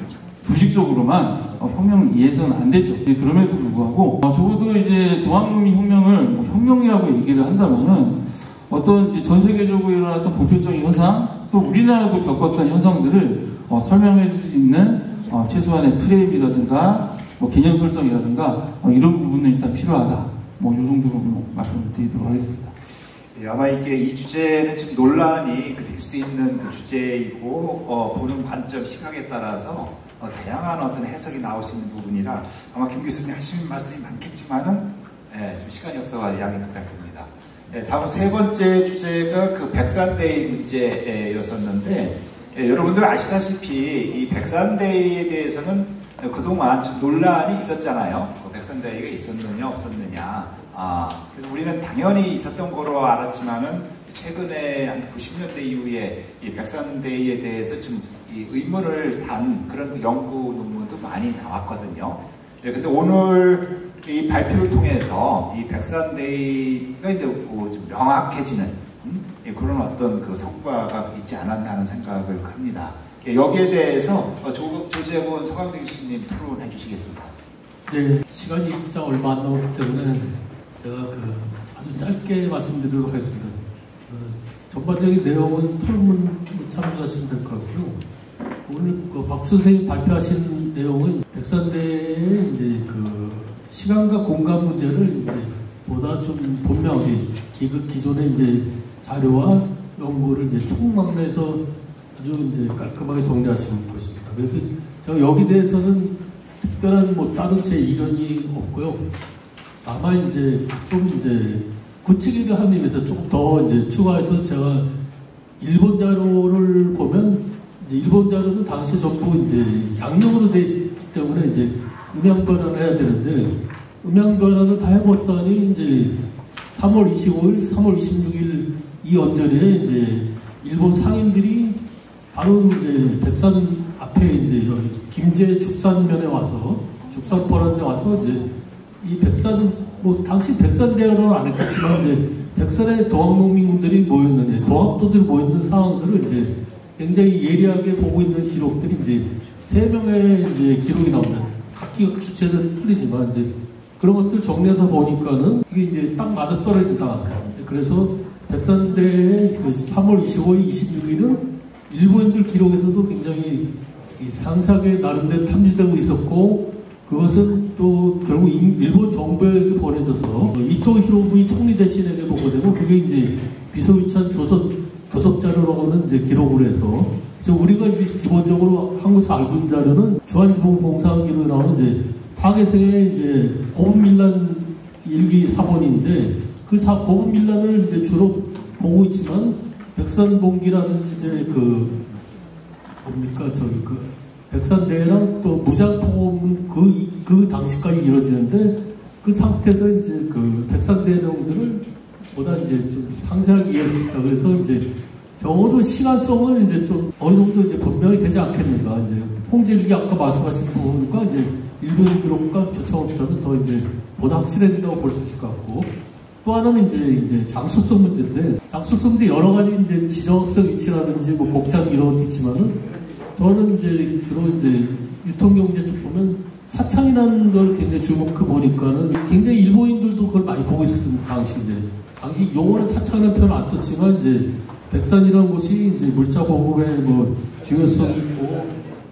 도식적으로만 혁명을 이해해서는 안 되죠. 그럼에도 불구하고 적어도 이제 동학농민 혁명을 뭐 혁명이라고 얘기를 한다면은 어떤 이제 전 세계적으로 일어났던 보편적인 현상 또 우리나라도 겪었던 현상들을 설명해 줄 수 있는 최소한의 프레임이라든가 개념 설정이라든가 이런 부분은 일단 필요하다. 이 정도로 말씀을 드리도록 하겠습니다. 예, 아마 이게 이 주제는 지금 논란이 될 수 있는 그 주제이고 보는 관점, 시각에 따라서 다양한 어떤 해석이 나올 수 있는 부분이라 아마 김 교수님 하시는 말씀이 많겠지만은 좀 시간이 없어서 양해 부탁드립니다. 다음 세 번째 주제가 그 백산데이 문제였었는데 여러분들 아시다시피 이 백산데이에 대해서는 그동안 좀 논란이 있었잖아요. 백산데이가 있었느냐 없었느냐. 그래서 우리는 당연히 있었던 거로 알았지만은 최근에 한 90년대 이후에 이 백산데이에 대해서 좀 이 의문을 단 그런 연구 논문도 많이 나왔거든요. 근데 오늘 이 발표를 통해서 이 백산데이가 이제 좀 명확해지는 그런 어떤 그 성과가 있지 않았나 하는 생각을 합니다. 여기에 대해서 조재본 서강대 교수님 토론해 주시겠습니다. 네, 시간이 진짜 얼마 안 남았기 때문에 제가 아주 짧게 말씀드리도록 하겠습니다. 전반적인 내용은 토론문 참조하시면 될 것 같고요. 오늘 박 선생님이 발표하신 내용은 백산대의 이제 시간과 공간 문제를 이제 보다 좀 분명하게 기존의 이제 자료와 연구를 이제 총망라해서 아주 이제 깔끔하게 정리하시는 것입니다. 그래서 제가 여기 대해서는 특별한 다른 제 이견이 없고요. 다만 이제 좀 이제 구체적인 함의에서 조금 더 이제 추가해서 제가 일본 자료를 보면 이제 일본 자료는 당시 전부 이제 양력으로 되어 있기 때문에 이제 음향 변환을 해야 되는데 음향 변환을 다 해봤더니 이제 3월 25일, 3월 26일 이 언저리에 이제 일본 상인들이 바로 이제 백산 앞에 이제 여기 김제 죽산면에 와서 죽산포라는 데 와서 이제 이 백산 당시 백산 대화를 안 했겠지만 이제 백산의 동학농민군들이 모였는데 동학도들이 모였는 상황들을 이제 굉장히 예리하게 보고 있는 기록들이 이제 3명의 이제 기록이 나옵니다. 각기 주체는 틀리지만 이제 그런 것들 정리하다 보니까는 이게 이제 딱 맞아 떨어진다. 그래서 백산대의 3월 25일, 26일은 일본인들 기록에서도 굉장히 상세하게 나름대로 탐지되고 있었고 그것은 또 결국 일본 정부에게 보내져서 이토 히로부미 총리 대신에게 보고되고 그게 이제 비소위찬 조선 교섭자료라고 하는 이제 기록을 해서 우리가 이제 기본적으로 한국에서 알고 있는 자료는 주한일본 공사기록에 나오는 이제 파괴생의 이제 고분밀란 일기 사본인데 그 고분밀란을 이제 주로 보고 있지만 백산봉기라든지 이제 백산대랑 또 무장포고는 그 당시까지 이루어지는데 그 상태에서 이제 백산대 내용들을 보다 이제 좀 상세하게 이해할 수 있다. 그래서 이제 적어도 시간성은 이제 좀 어느 정도 이제 분명히 되지 않겠는가. 이제 홍길기 아까 말씀하신 부분과 이제 일본 기록과 교차없다면 더 이제 보다 확실해진다고 볼 수 있을 것 같고 또 하나는 이제 장소성 문제인데 장소성도 여러 가지 이제 지정학적 위치라든지 곡장 이런 것도 있지만은 저는 이제 주로 이제 유통경제 쪽 보면 사창이라는 걸 굉장히 주목해 보니까는 굉장히 일본인들도 그걸 많이 보고 있었습니다. 당시 용어는 사창이라는 표현을 안 썼지만 이제 백산이라는 곳이 이제 물자 보급에 중요성이 있고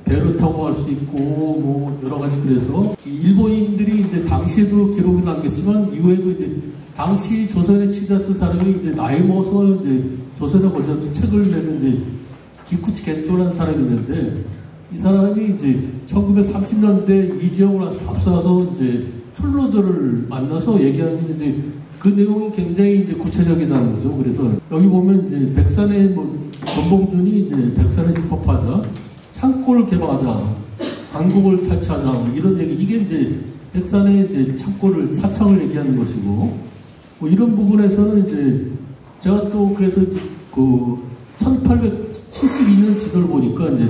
배를 타고 갈 수 있고 여러 가지 그래서 일본인들이 이제 당시에도 기록이 남겼지만 이후에도 이제 당시 조선에 취재했던 사람이 이제 나이 먹어서 이제 조선에 걸려서 책을 내는 이제 기쿠치 겐조라는 사람이 있는데 이 사람이 이제 1930년대 이지역을 앞서서 이제 철로들을 만나서 얘기하는데 이제 그 내용이 굉장히 이제 구체적이라는 거죠. 그래서 여기 보면 이제 백산의 권봉준이 이제 백산에 집합하자, 창고를 개방하자, 강국을 탈취하자 이런 얘기 이게 이제 백산의 이제 창고를 사창을 얘기하는 것이고 이런 부분에서는 이제 제가 또 그래서 1872년 지도를 보니까 이제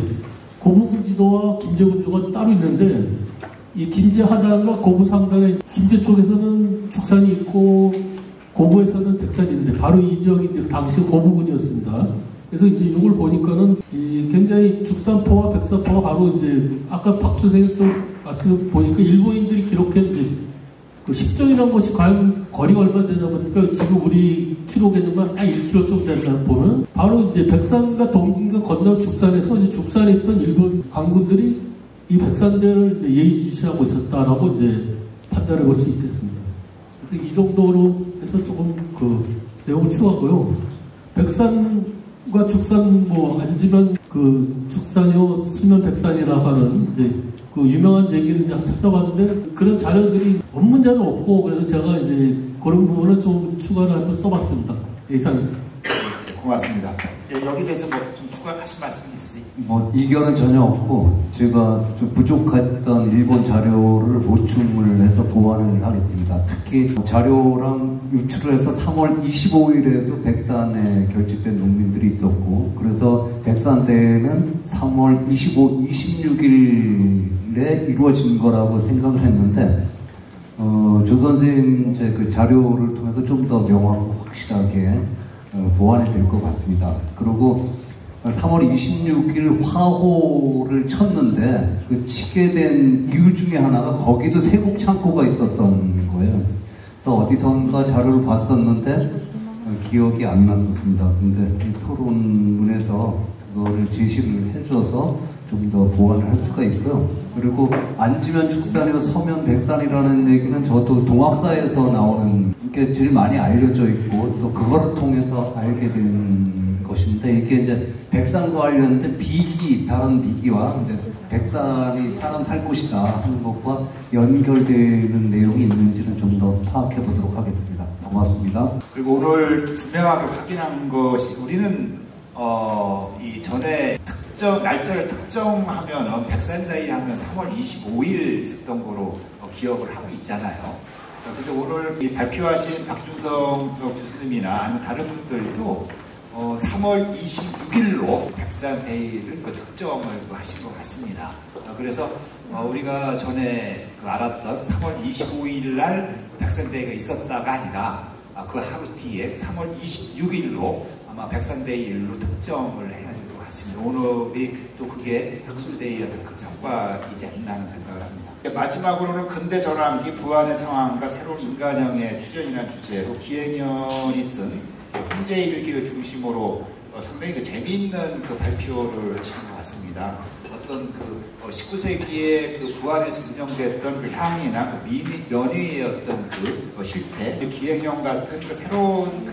고부군 지도와 김제군주가 따로 있는데 이 김제 하단과 고부 상단에 김제 쪽에서는 죽산이 있고 고부에서는 백산이 있는데 바로 이 지역이 이제 당시 고부군이었습니다. 그래서 이제 이걸 보니까는 굉장히 죽산포와 백산포가 바로 이제 아까 박 선생님 또 말씀 보니까 일본인들이 기록한 이제 그 식정이라는 것이 과연 거리가 얼마 되냐 보니까 지금 우리 키로계는만 딱 1km 정도 된다 보면 바로 이제 백산과 동진과 건너 죽산에서 이제 죽산에 있던 일본 관군들이 이 백산대를 이제 예의주시하고 있었다라고 이제 판단해 볼 수 있겠습니다. 그래서 이 정도로 해서 조금 그 내용을 추가하고요. 백산과 죽산 뭐 앉으면 그 죽산이요 쓰면 백산이라 하는 이제 그 유명한 얘기를 이제 찾아봤는데 그런 자료들이 원문자는 없고 그래서 제가 이제 그런 부분을 좀 추가를 한번 써봤습니다. 이상입니다. 고맙습니다. 예, 여기 대해서 뭐 좀 추가하실 말씀 있으세요? 뭐 이견은 전혀 없고 제가 좀 부족했던 일본 자료를 보충을 해서 보완을 하게 됩니다. 특히 자료랑 유출을 해서 3월 25일에도 백산에 결집된 농민들이 있었고 그래서 백산대회는 3월 25, 26일에 이루어진 거라고 생각을 했는데 조 선생님 제 그 자료를 통해서 좀 더 명확하고 확실하게 보완이 될 것 같습니다. 그리고 3월 26일 화호를 쳤는데 그 치게 된 이유 중에 하나가 거기도 세국 창고가 있었던 거예요. 그래서 어디선가 자료를 봤었는데 기억이 안 났었습니다. 근데 이 토론문에서 그거를 제시를 해줘서 좀 더 보완을 할 수가 있고요. 그리고 앉으면 축산이고 서면 백산이라는 얘기는 저도 동학사에서 나오는 게 제일 많이 알려져 있고 또 그거를 통해서 알게 된 것인데 이게 이제 백산과 관련된 비기, 다른 비기와 이제 백산이 사람 살 곳이다 하는 것과 연결되는 내용이 있는지는 좀 더 파악해 보도록 하겠습니다. 고맙습니다. 그리고 오늘 분명하게 확인한 것이 우리는 이 전에 날짜를 특정하면은 백산데이 하면 3월 25일 있었던 거로 기억을 하고 있잖아요. 그래서 오늘 이 발표하신 박준성 교수님이나 아니면 다른 분들도 3월 26일로 백산데이를 특정을 하신 것 같습니다. 그래서 우리가 전에 알았던 3월 25일 날 백산데이가 있었다가 아니라 그 하루 뒤에 3월 26일로 아마 백산데이일로 특정을 해야 될 것 같습니다. 오늘이 또 그게 학술데이의 그 성과이지 않나 하는 생각을 합니다. 마지막으로는 근대 전환기 부활의 상황과 새로운 인간형의 출현이라는 주제로 기행연이 쓴 혼재일기를 중심으로 상당히 그 재미있는 그 발표를 하신 것 같습니다. 어떤 그 19세기에 그 부안에서 운영됐던 그 향이나 그 면위의 어떤 그 실태, 기행형 같은 그 새로운 그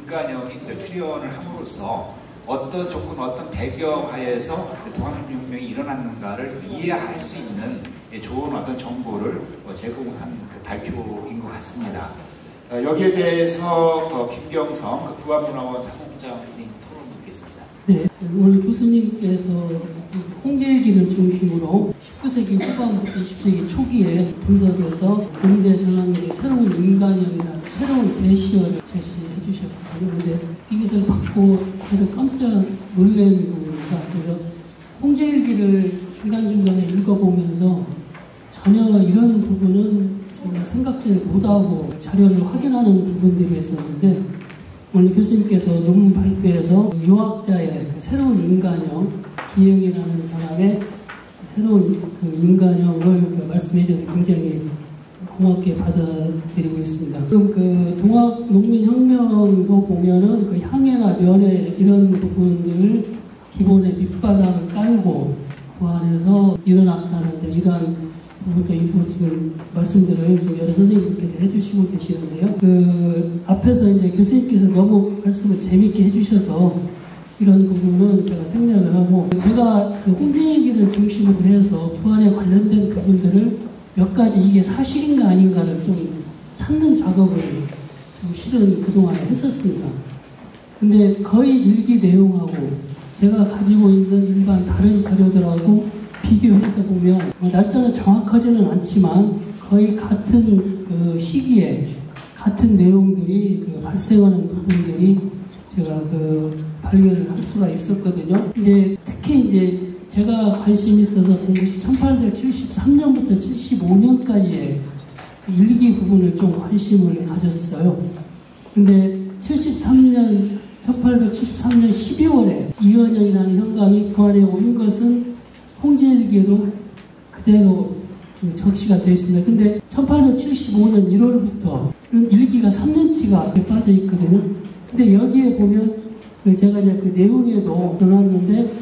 인간형이 출현을 함으로써 어떤 조건, 어떤 배경 하에서 동학혁명이 일어났는가를 이해할 수 있는 좋은 어떤 정보를 제공한 그 발표인 것 같습니다. 여기에 대해서 김경성 그 부안문화원 사무국장님 토론 있겠습니다. 네, 오늘 교수님께서 홍계기를 중심으로 19세기 후반부터 20세기 초기에 분석해서 근대 전환의 새로운 인간형이나 새로운 제시어를 제시해 주셨거든요. 근데 이것을 받고 저도 깜짝 놀란 부분입니다. 그래서 홍제일기를 중간중간에 읽어보면서 전혀 이런 부분은 제가 생각지를 못하고 자료를 확인하는 부분들이 있었는데 오늘 교수님께서 논문 발표에서 유학자의 새로운 인간형, 기행이라는 사람의 새로운 그 인간형을 말씀해 주셔서 굉장히 고맙게 받아들이고 있습니다. 그럼 그 동학 농민혁명도 보면은 그 향해나 면에 이런 부분들을 기본에 밑바닥을 깔고 부안해서 일어났다는데 이러한 부분도 있고 지금 말씀들을 지금 여러 선생님께서 해주시고 계시는데요. 그 앞에서 이제 교수님께서 너무 말씀을 재밌게 해주셔서 이런 부분은 제가 생략을 하고 제가 그 홍제 얘기를 중심으로 해서 부안에 관련된 부분들을 몇 가지 이게 사실인가 아닌가를 좀 찾는 작업을 좀 실은 그동안에 했었습니다. 근데 거의 일기 내용하고 제가 가지고 있는 일반 다른 자료들하고 비교해서 보면 날짜가 정확하지는 않지만 거의 같은 그 시기에 같은 내용들이 그 발생하는 부분들이 제가 그 발견을 할 수가 있었거든요. 근데 특히 이제 제가 관심이 있어서 본 것이 1873년부터 75년까지의 일기 부분을 좀 관심을 가졌어요. 근데 1873년 12월에 이현영이라는 현감이 부안에 온 것은 홍제일기에도 그대로 적시가 되어 있습니다. 근데 1875년 1월부터 이런 일기가 3년치가 빠져 있거든요. 근데 여기에 보면 제가 이제 그 내용에도 넣어놨는데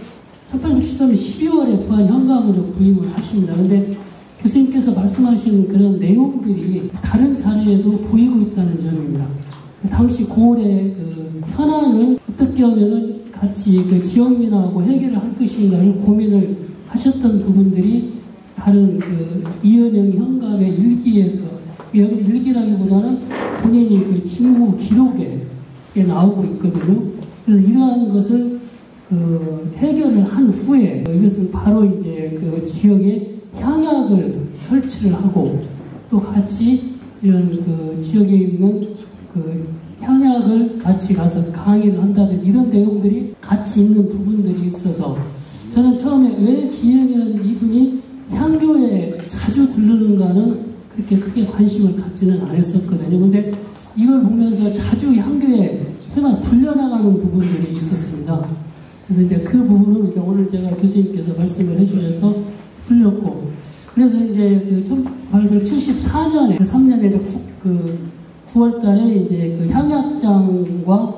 1863년 12월에 부안 현감으로 부임을 하십니다. 근데 교수님께서 말씀하신 그런 내용들이 다른 자료에도 보이고 있다는 점입니다. 당시 고을의 그 현안을 어떻게 하면은 같이 그 지역민하고 해결을 할 것인가를 고민을 하셨던 부분들이 다른 그 이은영 현감의 일기에서, 여기 일기라기보다는 본인이 그 직무 기록에 나오고 있거든요. 그래서 이러한 것을 해결을 한 후에 이것은 바로 이제 그 지역에 향약을 설치를 하고 또 같이 이런 그 지역에 있는 그 향약을 같이 가서 강의를 한다든지 이런 내용들이 같이 있는 부분들이 있어서 저는 처음에 왜 기영이라는 이분이 향교에 자주 들르는가는 그렇게 크게 관심을 갖지는 않았었거든요. 근데 이걸 보면서 자주 향교에 제가 들려나가는 부분들이 있었습니다. 그래서 이제 그 부분은 이제 오늘 제가 교수님께서 말씀을 해주셔서 풀렸고, 그래서 이제 그 1874년에 3년에 그 9월 달에 이제 그 향약장과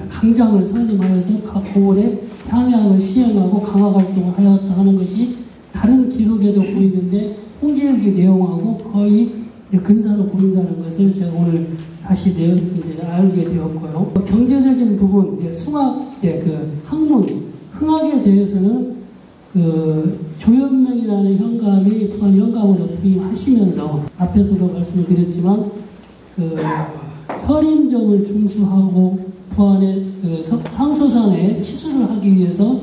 강장을 설립하여서 각 고을에 향약을 시행하고 강화 활동을 하였다 하는 것이 다른 기록에도 보이는데 홍제일기 내용하고 거의 근사로 보인다는 것을 제가 오늘 다시 이제 알게 되었고요. 경제적인 부분, 숭학, 그 학문, 흥학에 대해서는 그 조현명이라는 현감이 부안 현감으로 부임하시면서 앞에서도 말씀을 드렸지만 그 설인정을 중수하고 부안의 그 상소산에 치수를 하기 위해서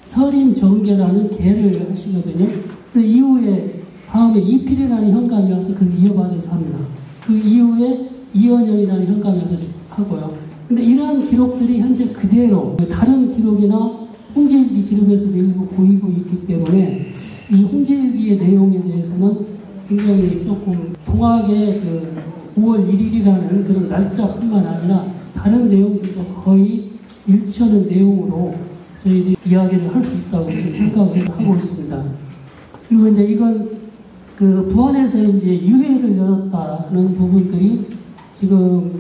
설인정계라는 계를 하시거든요. 그 이후에 다음에 이필이라는 현감이 와서 그걸 이어받아서 합니다. 그 이후에 이원영이라는 현감이 와서 하고요. 근데 이러한 기록들이 현재 그대로 다른 기록이나 홍제일기 기록에서도 일부 보이고 있기 때문에 이 홍제일기의 내용에 대해서는 굉장히 조금 동학의 그 5월 1일이라는 그런 날짜뿐만 아니라 다른 내용들도 거의 일치하는 내용으로 저희들이 이야기를 할 수 있다고 생각을 하고 있습니다. 그리고 이제 이건 그 부안에서 이제 유해를 열었다는 부분들이 지금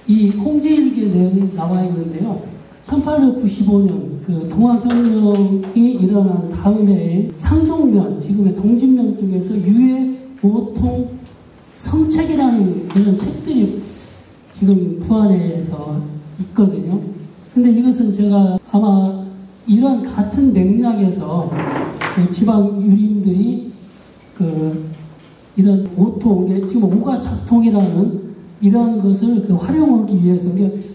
이 홍제일기의 내용이 나와 있는데요. 1895년 그 동학혁명이 일어난 다음 해에 상동면, 지금의 동진면 쪽에서 유해 5통 성책이라는 그런 책들이 지금 부안에서 있거든요. 근데 이것은 제가 아마 이런 같은 맥락에서 그 지방 유림들이 그 이런 5통, 지금 5가작통이라는 이러한 것을 그 활용하기 위해서,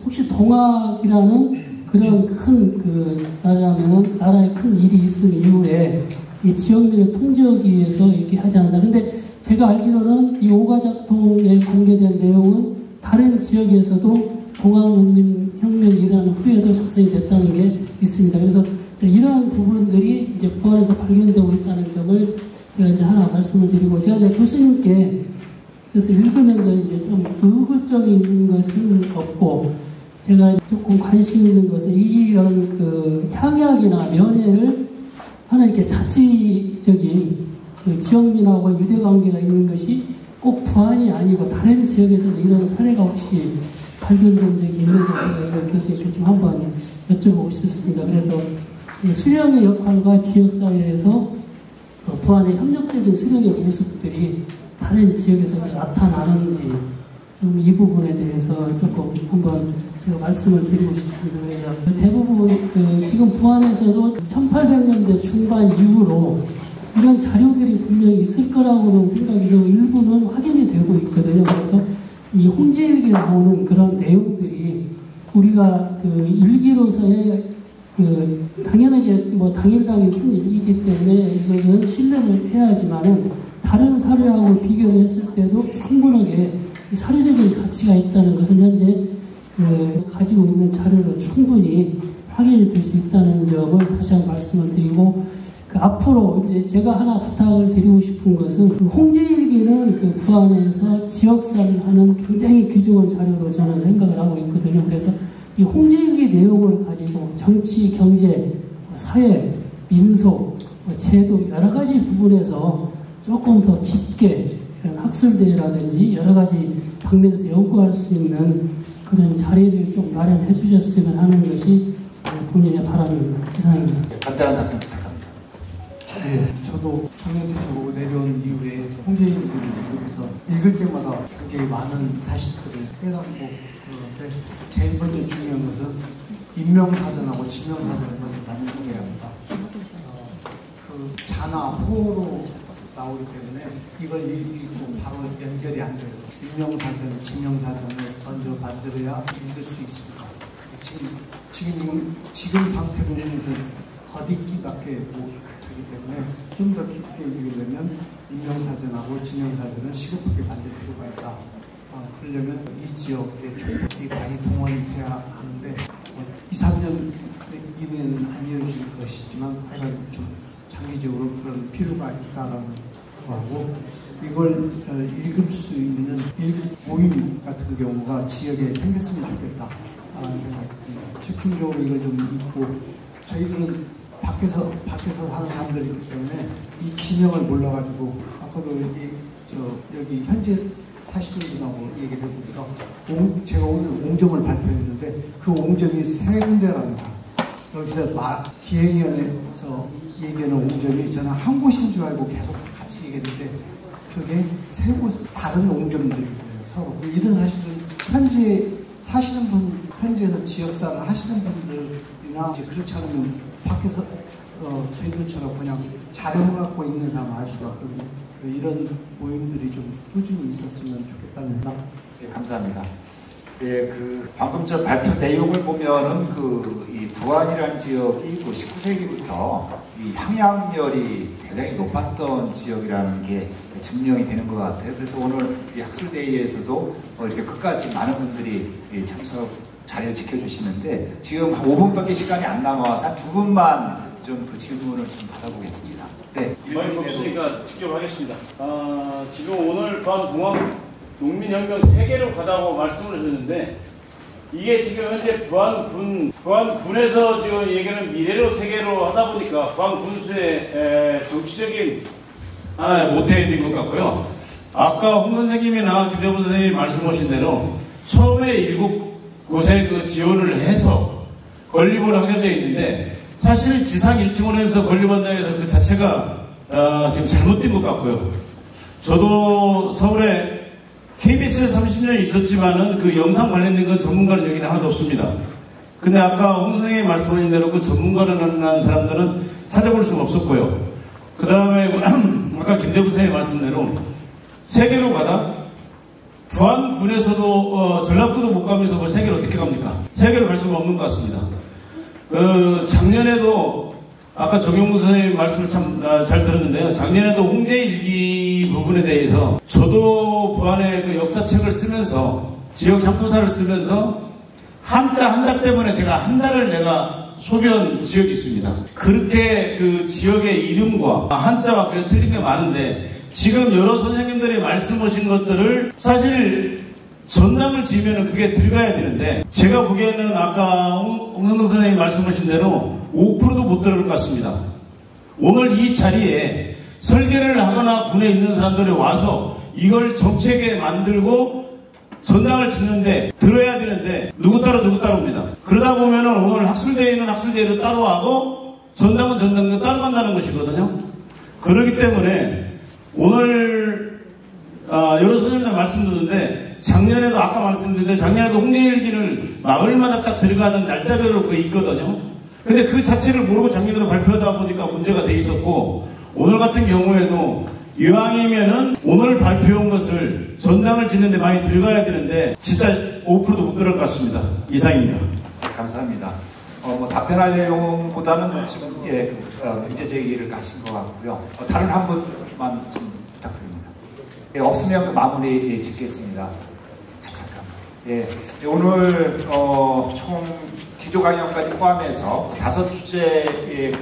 혹시 동학이라는 그런 큰 그 나라면은 나라에 큰 일이 있은 이후에 이 지역민을 통제하기 위해서 이렇게 하지 않는다. 근데 제가 알기로는 이 5가작통에 관계된 내용은 다른 지역에서도 동학농민혁명이 일어난 후에도 작성이 됐다는 게 있습니다. 그래서 이러한 부분들이 이제 부안에서 발견되고 있다는 점을 제가 이제 하나 말씀을 드리고, 제가 이제 교수님께 그래서 읽으면서 이제 좀 의구점이 있는 것은 없고, 제가 조금 관심 있는 것은 이런 그 향약이나 면회를 하나 이렇게 자치적인 그 지역민하고 유대 관계가 있는 것이 꼭 부안이 아니고 다른 지역에서는 이런 사례가 혹시 발견된 적이 있는지 제가 이런 교수님께 좀 한번 여쭤보고 싶습니다. 그래서 수령의 역할과 지역사회에서 부안의 협력적인 수령의 모습들이 다른 지역에서 나타나는지 좀 이 부분에 대해서 조금 한번 제가 말씀을 드리고 싶습니다. 대부분 지금 부안에서도 1800년대 중반 이후로 이런 자료들이 분명히 있을 거라고는 생각이 들고 일부는 확인이 되고 있거든요. 그래서 이 홍제일기에 나오는 그런 내용들이 우리가 그 일기로서의 그 당연하게 뭐 당일당일 쓴 일이기 때문에 이것은 신뢰를 해야 하지만은 다른 사료하고 비교를 했을 때도 충분하게 사료적인 가치가 있다는 것은 현재 가지고 있는 자료로 충분히 확인이 될 수 있다는 점을 다시 한번 말씀을 드리고, 앞으로 이제 제가 하나 부탁을 드리고 싶은 것은 홍제일기는 그 부안에서 지역사를 하는 굉장히 귀중한 자료로 저는 생각을 하고 있거든요. 그래서 이 홍제일기 내용을 가지고 정치, 경제, 사회, 민속, 제도 여러 가지 부분에서 조금 더 깊게 그런 학술대회라든지 여러 가지 방면에서 연구할 수 있는 그런 자리를 좀 마련해 주셨으면 하는 것이 본인의 바라는 이상입니다. 간단한 답변 부탁합니다. 네, 저도 청년대책으로 내려온 이후에 홍제인 글을 읽으면서 읽을 때마다 굉장히 많은 사실들을 깨닫고 그런데 제일 먼저 중요한 것은 인명사전하고 지명사전을 먼저 나누게 합니다. 그 자나 호로 나오기 때문에 이걸 읽고 바로 연결이 안 돼요. 인명사전, 지명사전을 먼저 만들어야 읽을 수 있습니다. 지금 상태로는 겉읽기밖에 못하기 때문에 좀 더 깊게 읽으려면 인명사전하고 지명사전을 시급하게 만들 필요가 있다. 그러려면 이 지역의 촉박이 많이 동원돼야 하는데 2, 3년 이내는 안 이어질 것이지만 하여간 좀 장기적으로 그런 필요가 있다라는 거하고 이걸 읽을 수 있는 모임 같은 경우가 지역에 생겼으면 좋겠다 생각합니다. 집중적으로 이걸 좀 읽고 저희들은 밖에서 사는 사람들이기 때문에 이 진영을 몰라가지고 아까도 여기 현재 사시는 분하고 얘기를 해보니까 제가 오늘 옹점을 발표했는데 그 옹점이 세 군데랍니다. 여기서 기행위원회에서 얘기하는 옹점이 저는 한 곳인 줄 알고 계속 같이 얘기했는데 그게 세 곳 다른 옹점들이에요. 서로 이런 사실은 현지에 사시는 분, 현지에서 지역사를 하시는 분들이나 그렇지 않으면 밖에서 저희들처럼 그냥 자료를 갖고 있는 사람 알 수가 없거든요. 이런 모임들이 좀 꾸준히 있었으면 좋겠다는 생각. 예, 감사합니다. 예, 방금 저 발표 내용을 보면은 이 부안이라는 지역이 19세기부터 이 향양열이 굉장히 높았던 지역이라는 게 증명이 되는 것 같아요. 그래서 오늘 이 학술대회에서도 이렇게 끝까지 많은 분들이 참석 자리를 지켜주시는데 지금 한 5분밖에 시간이 안 남아서 한 2분만 좀 그 질문을 좀 받아보겠습니다. 네, 많이 없으니까 직접 하겠습니다. 지금 오늘 부안 동학 농민혁명 세계로 가다고 말씀을 하셨는데 이게 지금 현재 부안군에서 지금 얘기하는 미래로 세계로 하다 보니까 부안군수의 정치적인 모태가 된 것 같고요. 아까 홍 선생님이나 김대범 선생님이 말씀하신 대로 처음에 7곳에 그 지원을 해서 건립으로 하게 되어 있는데 사실 지상 1층으로 해서 건립한다 해서 그 자체가 지금 잘못된 것 같고요. 저도 서울에 KBS에 30년 있었지만은 그 영상 관련된 건 전문가는 여기는 하나도 없습니다. 근데 아까 홍 선생님이 말씀하신 대로 그 전문가라는 사람들은 찾아볼 수가 없었고요. 그 다음에 아까 김대부 선생님이 말씀대로 세계로 가다 부안군에서도 전라도도 못 가면서 뭐 세계로 어떻게 갑니까? 세계로 갈 수가 없는 것 같습니다. 작년에도 아까 정용무 선생님 말씀을 참 잘 들었는데요. 작년에도 홍제일기 부분에 대해서 저도 부안의 그 역사책을 쓰면서 지역 향토사를 쓰면서 한자 때문에 제가 한 달을 내가 소변 지역이 있습니다. 그렇게 그 지역의 이름과 한자와 그게 틀린 게 많은데 지금 여러 선생님들이 말씀하신 것들을 사실 전당을 지으면 그게 들어가야 되는데 제가 보기에는 아까 홍성덕 선생님이 말씀하신 대로 5%도 못 들어갈 것 같습니다. 오늘 이 자리에 설계를 하거나 군에 있는 사람들이 와서 이걸 정책에 만들고 전당을 짓는데 들어야 되는데 누구 따라옵니다. 그러다 보면은 오늘 학술대회는 학술대회로 따로 하고 전당은 전당으로 따로 간다는 것이거든요. 그렇기 때문에 오늘 여러 선생님들 말씀 듣는데 작년에도 아까 말씀드렸는데 작년에도 홍제일기를 마을마다 딱 들어가는 날짜별로 그게 있거든요. 근데 그 자체를 모르고 작년에도 발표하다 보니까 문제가 돼 있었고 오늘 같은 경우에도 이왕이면은 오늘 발표한 것을 전당을 짓는데 많이 들어가야 되는데 진짜 5%도 못 들어갈 것 같습니다. 이상입니다. 감사합니다. 답변할 내용보다는 지금 문제 제기를 가신 것 같고요. 다른 한 분만 좀 부탁드립니다. 없으면 마무리 짓겠습니다. 오늘 총 기조 강연까지 포함해서 5주제의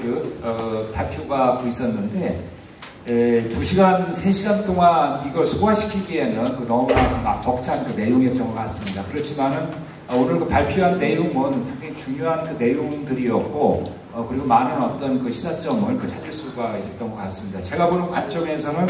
발표가 있었는데 2시간, 3시간 동안 이걸 소화시키기에는 너무나 벅찬 내용이었던 것 같습니다. 그렇지만은 오늘 발표한 내용은 상당히 중요한 내용들이었고 그리고 많은 어떤 그 시사점을 찾을 수가 있었던 것 같습니다. 제가 보는 관점에서는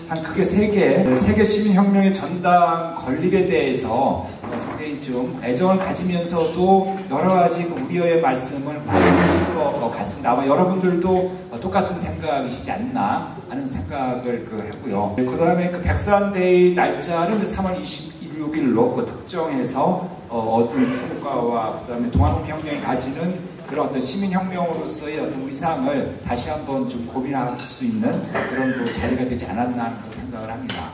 한 크게 세계 시민혁명의 전당 건립에 대해서 상당히 좀 애정을 가지면서도 여러 가지 그 우려의 말씀을 많이 하실 것 같습니다. 아마 여러분들도 똑같은 생각이시지 않나 하는 생각을 했고요. 그 다음에 그 백산데이 날짜를 3월 26일로 특정해서 얻은 평가와 그 다음에 동아농민혁명이 가지는 그런 어떤 시민혁명으로서의 어떤 위상을 다시 한번 좀 고민할 수 있는 그런 그 자리가 되지 않았나 하는 생각을 합니다.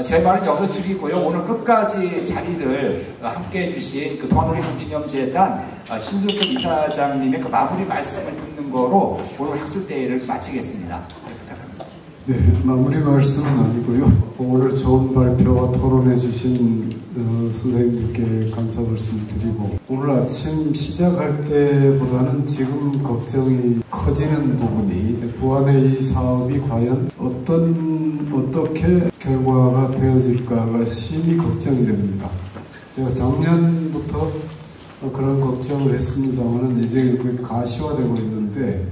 제 말은 여기서 드리고요. 오늘 끝까지 자리를 함께 해주신 그 동아농민기념재단 신순철 이사장님의 그 마무리 말씀을 듣는 거로 오늘 학술대회를 마치겠습니다. 부탁합니다. 네, 마무리 말씀은 아니고요. 오늘 좋은 발표와 토론해 주신 선생님들께 감사 말씀드리고 오늘 아침 시작할 때보다는 지금 걱정이 커지는 부분이 부안의 이 사업이 과연 어떻게 결과가 되어질까가 심히 걱정이 됩니다. 제가 작년부터 그런 걱정을 했습니다만 이제 그게 가시화되고 있는데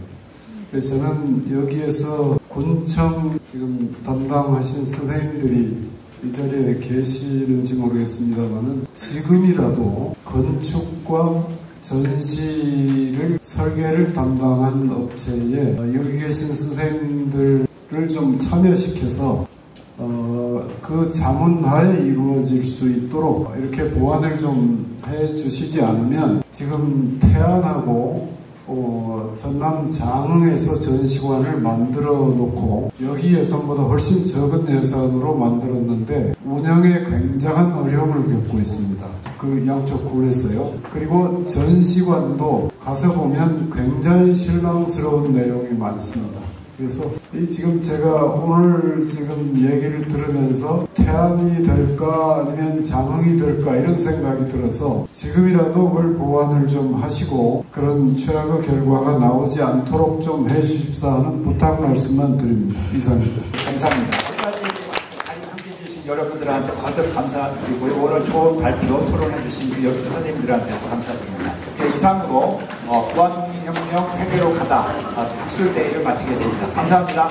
그래서 저는 여기에서 군청 지금 담당하신 선생님들이 이 자리에 계시는지 모르겠습니다만은 지금이라도 건축과 전시를 설계를 담당한 업체에 여기 계신 선생님들을 좀 참여시켜서 그 자문하에 이루어질 수 있도록 이렇게 보완을 좀 해주시지 않으면 지금 태안하고 전남 장흥에서 전시관을 만들어 놓고 여기 예산보다 훨씬 적은 예산으로 만들었는데 운영에 굉장한 어려움을 겪고 있습니다. 그 양쪽 군에서요. 그리고 전시관도 가서 보면 굉장히 실망스러운 내용이 많습니다. 그래서 지금 제가 오늘 지금 얘기를 들으면서 태안이 될까 아니면 장흥이 될까 이런 생각이 들어서 지금이라도 그걸 보완을 좀 하시고 그런 최악의 결과가 나오지 않도록 좀 해주십사 하는 부탁 말씀만 드립니다. 이상입니다. 감사합니다. 끝까지 함께해 주신 여러분들한테 거듭 감사드리고요. 오늘 좋은 발표 토론해 주신 여러 선생님들한테도 감사드립니다. 이상으로 부안농민혁명 세계로 가다 학술대회를 마치겠습니다. 감사합니다.